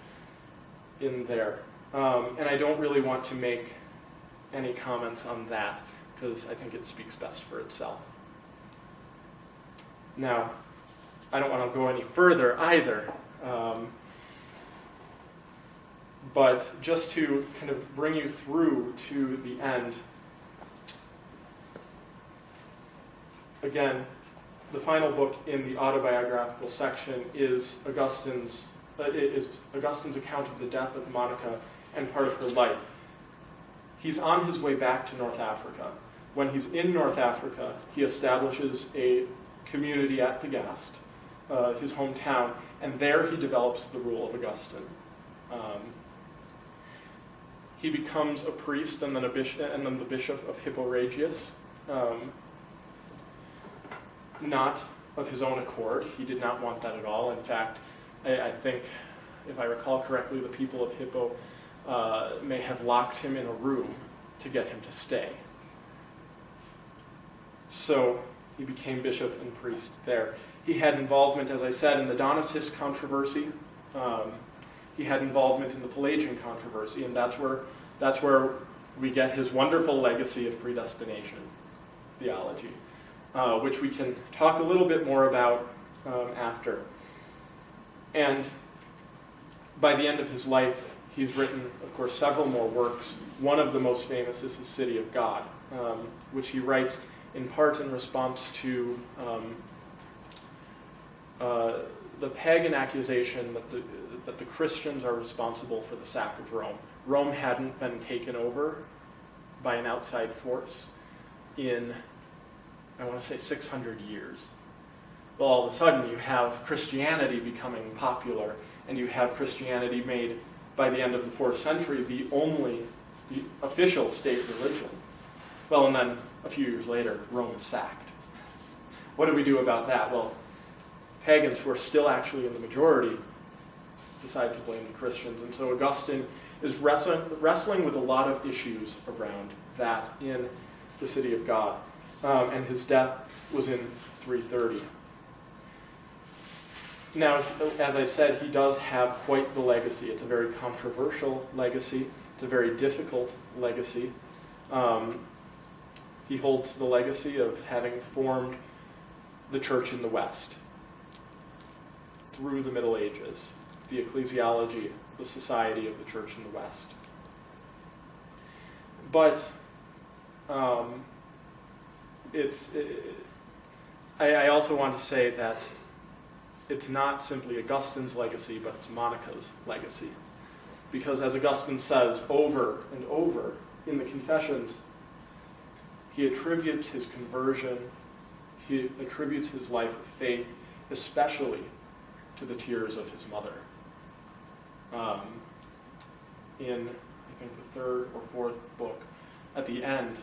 in there. And I don't really want to make any comments on that because I think it speaks best for itself. Now, I don't want to go any further either. But just to kind of bring you through to the end, again, the final book in the autobiographical section is Augustine's account of the death of Monica and part of her life. He's on his way back to North Africa. When he's in North Africa, he establishes a community at Tagaste, his hometown, and there he develops the rule of Augustine. He becomes a priest and then the bishop of Hipporegius, not of his own accord. He did not want that at all. In fact, I think, if I recall correctly, the people of Hippo may have locked him in a room to get him to stay. So he became bishop and priest there. He had involvement, as I said, in the Donatist controversy. He had involvement in the Pelagian controversy, and that's where we get his wonderful legacy of predestination theology, which we can talk a little bit more about after. And by the end of his life, he's written, of course, several more works. One of the most famous is his City of God, which he writes in part in response to the pagan accusation that the Christians are responsible for the sack of Rome. Rome hadn't been taken over by an outside force in, I want to say, 600 years. Well, all of a sudden you have Christianity becoming popular, and you have Christianity made, by the end of the 4th century, the official state religion. Well, and then a few years later, Rome is sacked. What do we do about that? Well, pagans who are still actually in the majority decide to blame the Christians. And so Augustine is wrestling with a lot of issues around that in the City of God. And his death was in 330. Now, as I said, he does have quite the legacy. It's a very controversial legacy. It's a very difficult legacy. He holds the legacy of having formed the church in the West through the Middle Ages, the ecclesiology, the society of the church in the West. But I also want to say that it's not simply Augustine's legacy, but it's Monica's legacy. Because as Augustine says over and over in the Confessions, he attributes his conversion, he attributes his life of faith, especially to the tears of his mother. In, I think, the 3rd or 4th book, at the end,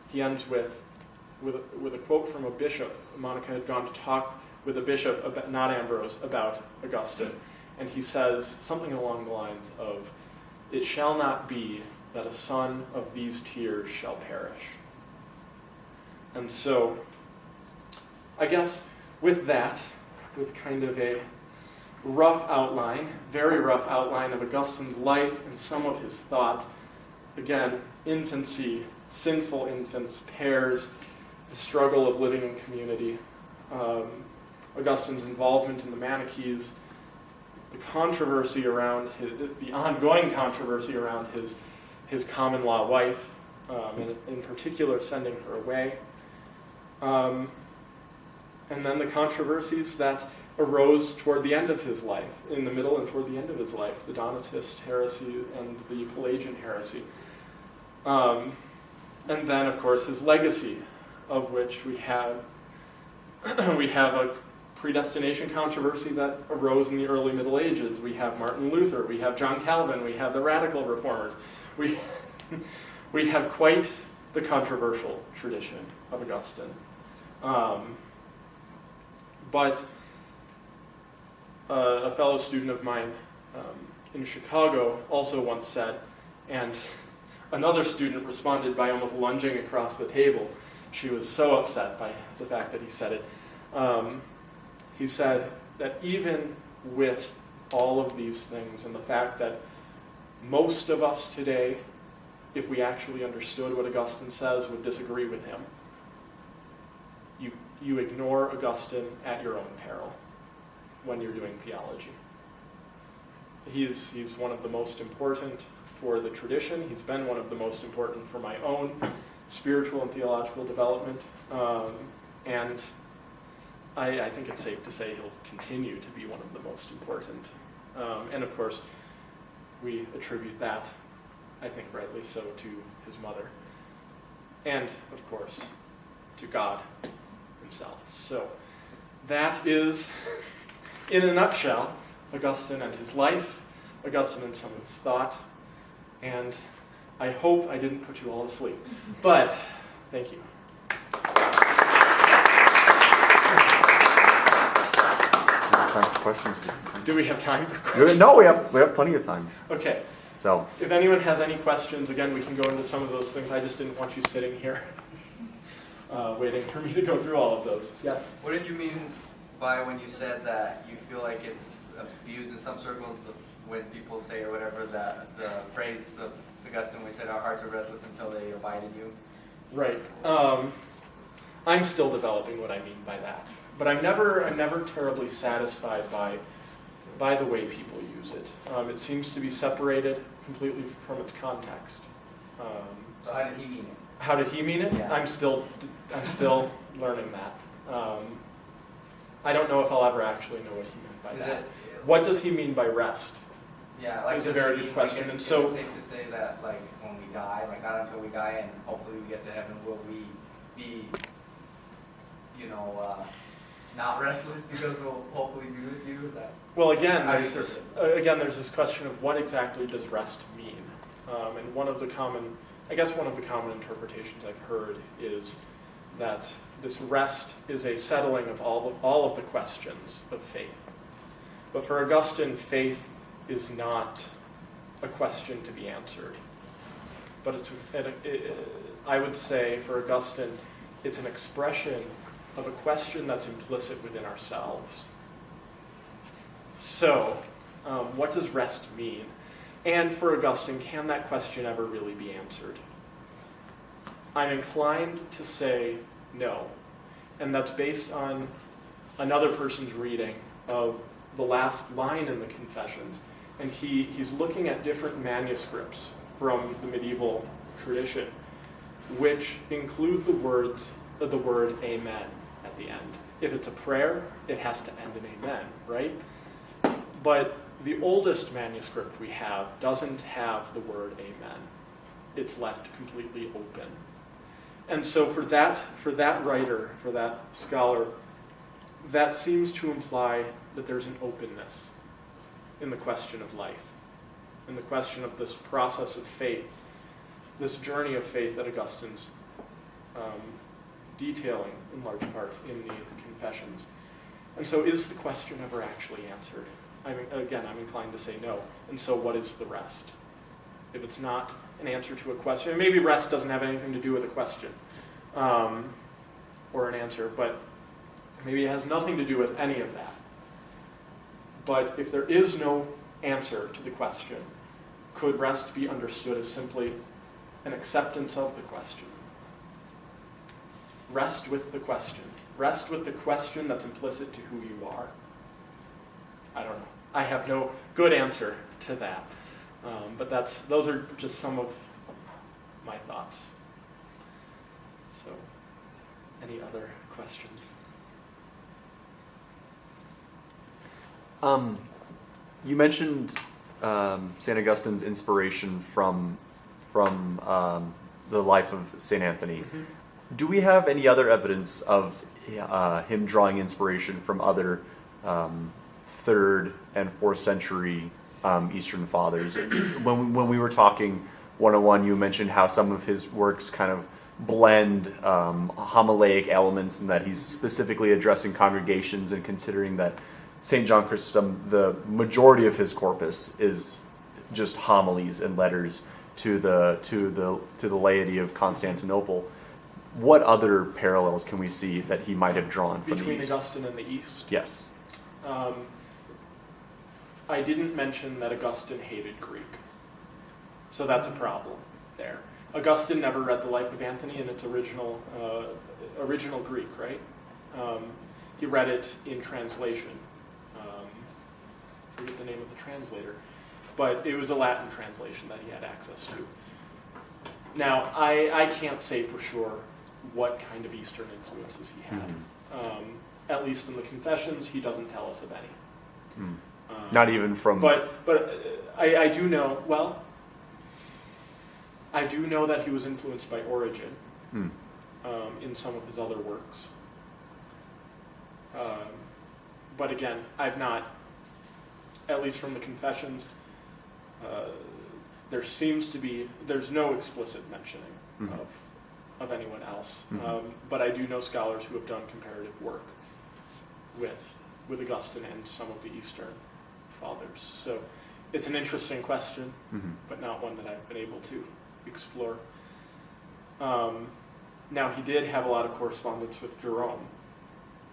he ends with a quote from a bishop. Monica had gone to talk with a bishop, about, not Ambrose, about Augustine. And he says something along the lines of, "It shall not be that a son of these tears shall perish." And so, I guess with that, with kind of a rough outline, very rough outline of Augustine's life and some of his thought, again, infancy, sinful infants, pairs, the struggle of living in community, Augustine's involvement in the Manichees, the controversy around the ongoing controversy around his common law wife, and in particular sending her away, and then the controversies that arose toward the end of his life, in the middle and toward the end of his life, the Donatist heresy and the Pelagian heresy. And then, of course, his legacy, of which we have a predestination controversy that arose in the early Middle Ages. We have Martin Luther, we have John Calvin, we have the radical reformers. We have quite the controversial tradition of Augustine. But a fellow student of mine in Chicago also once said, and another student responded by almost lunging across the table. She was so upset by the fact that he said it. He said that even with all of these things and the fact that most of us today, if we actually understood what Augustine says, would disagree with him, you ignore Augustine at your own peril when you're doing theology. He's one of the most important for the tradition. He's been one of the most important for my own spiritual and theological development. And I think it's safe to say he'll continue to be one of the most important. And of course, we attribute that, I think rightly so, to his mother. And, of course, to God himself. So that is, in a nutshell, Augustine and his life, Augustine and some of his thought, and I hope I didn't put you all to sleep. But, thank you. Time for questions. Do we have time for questions? No, we have plenty of time. Okay. So, If anyone has any questions, again, we can go into some of those things. I just didn't want you sitting here waiting for me to go through all of those. Yeah. What did you mean by when you said that you feel like it's abused in some circles when people say or whatever that the phrase of Augustine, we said our hearts are restless until they abide in you? Right. I'm still developing what I mean by that, but I'm never terribly satisfied by the way people use it. It seems to be separated completely from its context. So how did he mean it? How did he mean it? Yeah. I'm still learning that. I don't know if I'll ever actually know what he meant by that. What does he mean by rest? Yeah, like It's a very good question, and so- it's safe to say that like when we die, like not until we die, and hopefully we get to heaven, will we be, not restless because we'll hopefully be with you? Is that Well, again, How do there's you this this question of what exactly does rest mean, and one of the common interpretations I've heard is that this rest is a settling of all of the questions of faith. But for Augustine, faith is not a question to be answered. But I would say for Augustine, it's an expression of a question that's implicit within ourselves. So, what does rest mean? And for Augustine, can that question ever really be answered? I'm inclined to say no. And that's based on another person's reading of the last line in the Confessions. And he's looking at different manuscripts from the medieval tradition, which include the word amen at the end. If it's a prayer, it has to end in amen, right? But the oldest manuscript we have doesn't have the word amen. It's left completely open. And so for that writer, for that scholar, that seems to imply that there's an openness in the question of life, in the question of this process of faith, this journey of faith that Augustine's detailing in large part in the Confessions. And so is the question ever actually answered? I'm inclined to say no. And so what is the rest? If it's not an answer to a question, and maybe rest doesn't have anything to do with a question or an answer, but maybe it has nothing to do with any of that. But if there is no answer to the question, could rest be understood as simply an acceptance of the question? Rest with the question. Rest with the question that's implicit to who you are. I don't know. I have no good answer to that. But those are just some of my thoughts. So, any other questions? You mentioned St. Augustine's inspiration from the life of St. Anthony. Mm-hmm. Do we have any other evidence of him drawing inspiration from other 3rd and 4th century Eastern Fathers? When we were talking 101, you mentioned how some of his works kind of blend homilaic elements and that he's specifically addressing congregations and considering that St. John Chrysostom, the majority of his corpus is just homilies and letters to the laity of Constantinople. What other parallels can we see that he might have drawn from Between the East? Augustine and the East? Yes. I didn't mention that Augustine hated Greek. So that's a problem there. Augustine never read the life of Antony in its original Greek, right? He read it in translation. I forget the name of the translator. But it was a Latin translation that he had access to. Now, I can't say for sure what kind of Eastern influences he had. At least in the Confessions, he doesn't tell us of any. Not even from... But I do know, well, I do know that he was influenced by Origen in some of his other works. But again, I've not, at least from the Confessions, there's no explicit mentioning of anyone else. But I do know scholars who have done comparative work with Augustine and some of the Eastern fathers. So it's an interesting question, but not one that I've been able to explore. Now, he did have a lot of correspondence with Jerome,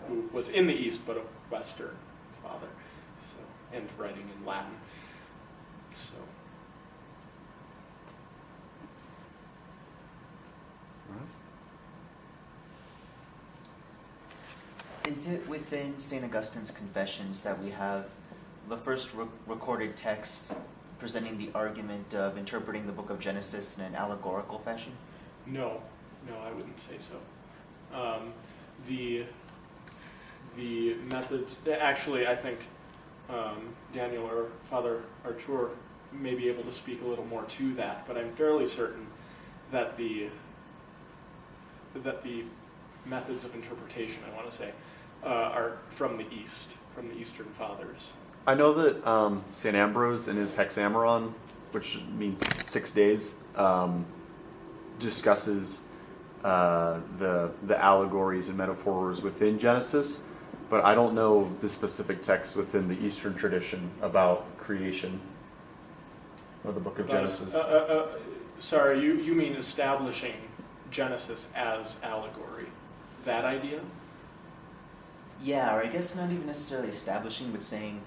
who was in the East, but a Western father, so, and writing in Latin. So. Is it within St. Augustine's Confessions that we have the first recorded text presenting the argument of interpreting the book of Genesis in an allegorical fashion? No, I wouldn't say so. The methods, actually, I think Daniel or Father Artur may be able to speak a little more to that, but I'm fairly certain that the methods of interpretation, I want to say, are from the East, from the Eastern Fathers. I know that St. Ambrose in his Hexameron, which means 6 days, discusses the allegories and metaphors within Genesis, but I don't know the specific texts within the Eastern tradition about creation or the book of Genesis. Sorry, you mean establishing Genesis as allegory, that idea? Yeah, or I guess not even necessarily establishing, but saying,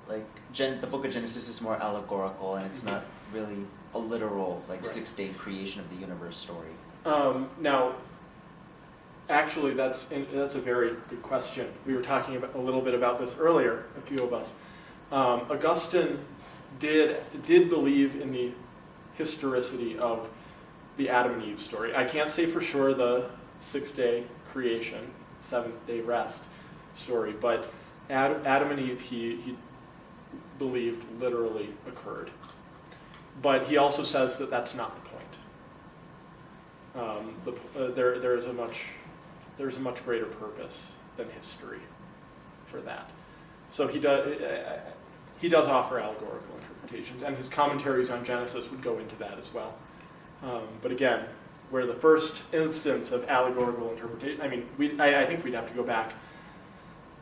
like, the book of Genesis is more allegorical, and it's not really a literal, like, Right. 6-day creation of the universe story. Now, actually, that's a very good question. We were talking a little bit about this earlier, a few of us. Augustine did believe in the historicity of the Adam and Eve story. I can't say for sure the 6-day creation, 7th-day rest story, but Adam and Eve, he believed literally occurred. But he also says that that's not the point. There's a much greater purpose than history for that. So he does offer allegorical interpretations, and his commentaries on Genesis would go into that as well. But again, where the first instance of allegorical interpretation, I mean, I think we'd have to go back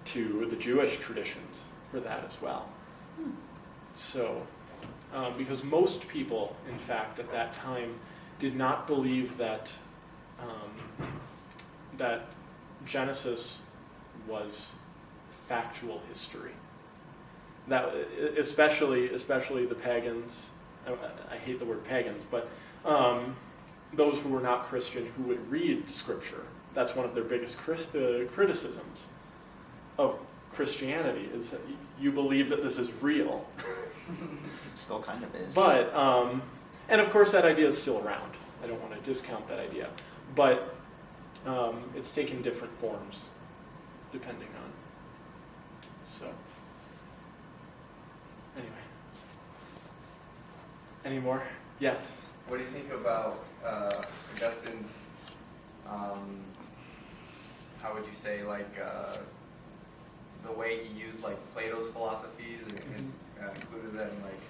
to the Jewish traditions for that as well. So, because most people, in fact, at that time, did not believe that that Genesis was factual history. That especially the pagans. I hate the word pagans, but those who were not Christian who would read Scripture. That's one of their biggest criticisms of Christianity, is that you believe that this is real. Still kind of is. But, and of course that idea is still around. I don't want to discount that idea. But it's taken different forms depending on. So, anyway. Any more? Yes? What do you think about Augustine's, how would you say, like, the way he used, like, Plato's philosophies and included them, like,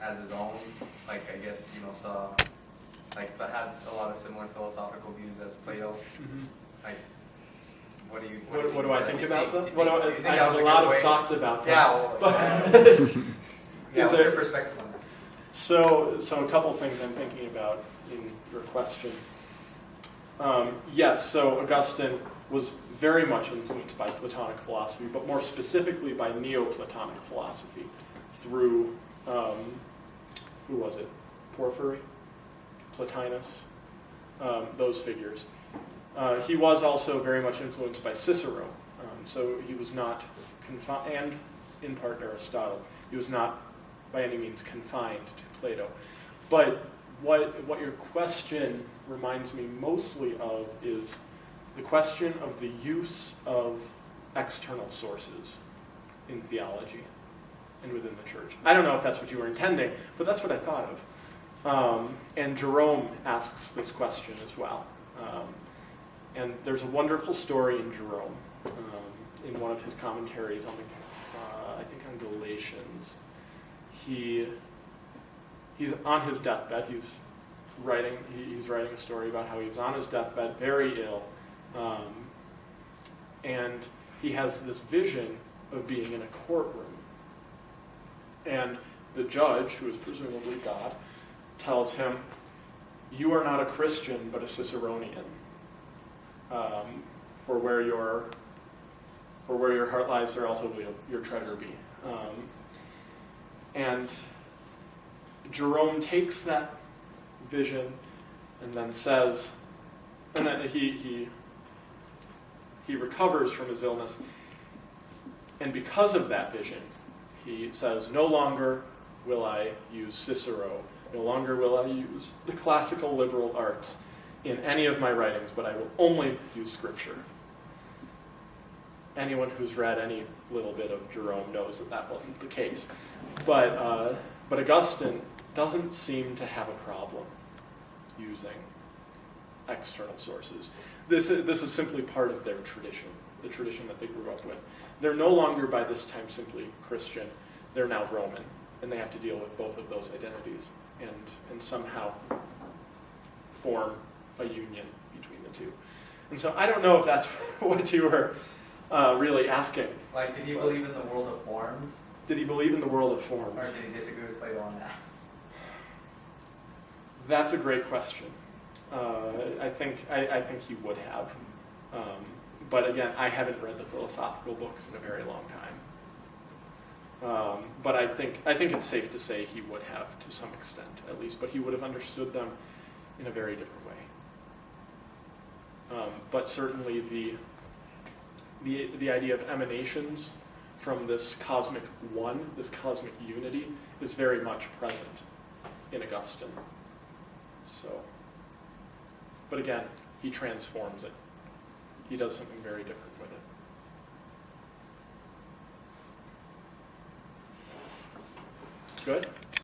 as his own? Like, I guess, saw, like, but had a lot of similar philosophical views as Plato. Like, What do I think about them? Do you think I that have was a good lot way- of thoughts about them. Yeah, well, yeah, Is what's there- your perspective on that? So a couple things I'm thinking about in your question. Yes, so Augustine was very much influenced by Platonic philosophy, but more specifically by Neoplatonic philosophy through, who was it? Porphyry? Plotinus? Those figures. He was also very much influenced by Cicero, so he was not confined, and in part Aristotle. He was not by any means confined to Plato. But what your question reminds me mostly of is the question of the use of external sources in theology and within the church. I don't know if that's what you were intending, but that's what I thought of. And Jerome asks this question as well. And there's a wonderful story in Jerome, in one of his commentaries on the, I think on Galatians. He's on his deathbed. He's writing a story about how he was on his deathbed, very ill, and he has this vision of being in a courtroom. And the judge, who is presumably God, tells him, "You are not a Christian, but a Ciceronian. For where your heart lies, there also will your treasure be." And Jerome takes that vision and then says, and then he recovers from his illness, and because of that vision, he says, "No longer will I use Cicero, no longer will I use the classical liberal arts in any of my writings, but I will only use Scripture." Anyone who's read any little bit of Jerome knows that that wasn't the case. But Augustine doesn't seem to have a problem using external sources. This is simply part of their tradition, the tradition that they grew up with. They're no longer by this time simply Christian. They're now Roman, and they have to deal with both of those identities and somehow form a union between the two. And so I don't know if that's what you were really asking. Like, did he believe in the world of forms? Did he believe in the world of Or forms? did he disagree with Plato on that? That's a great question. I think he would have. But again, I haven't read the philosophical books in a very long time. But I think it's safe to say he would have, to some extent at least, but he would have understood them in a very different way. But certainly the idea of emanations from this cosmic one, this cosmic unity, is very much present in Augustine. So, but again, he transforms it. He does something very different with it. Good?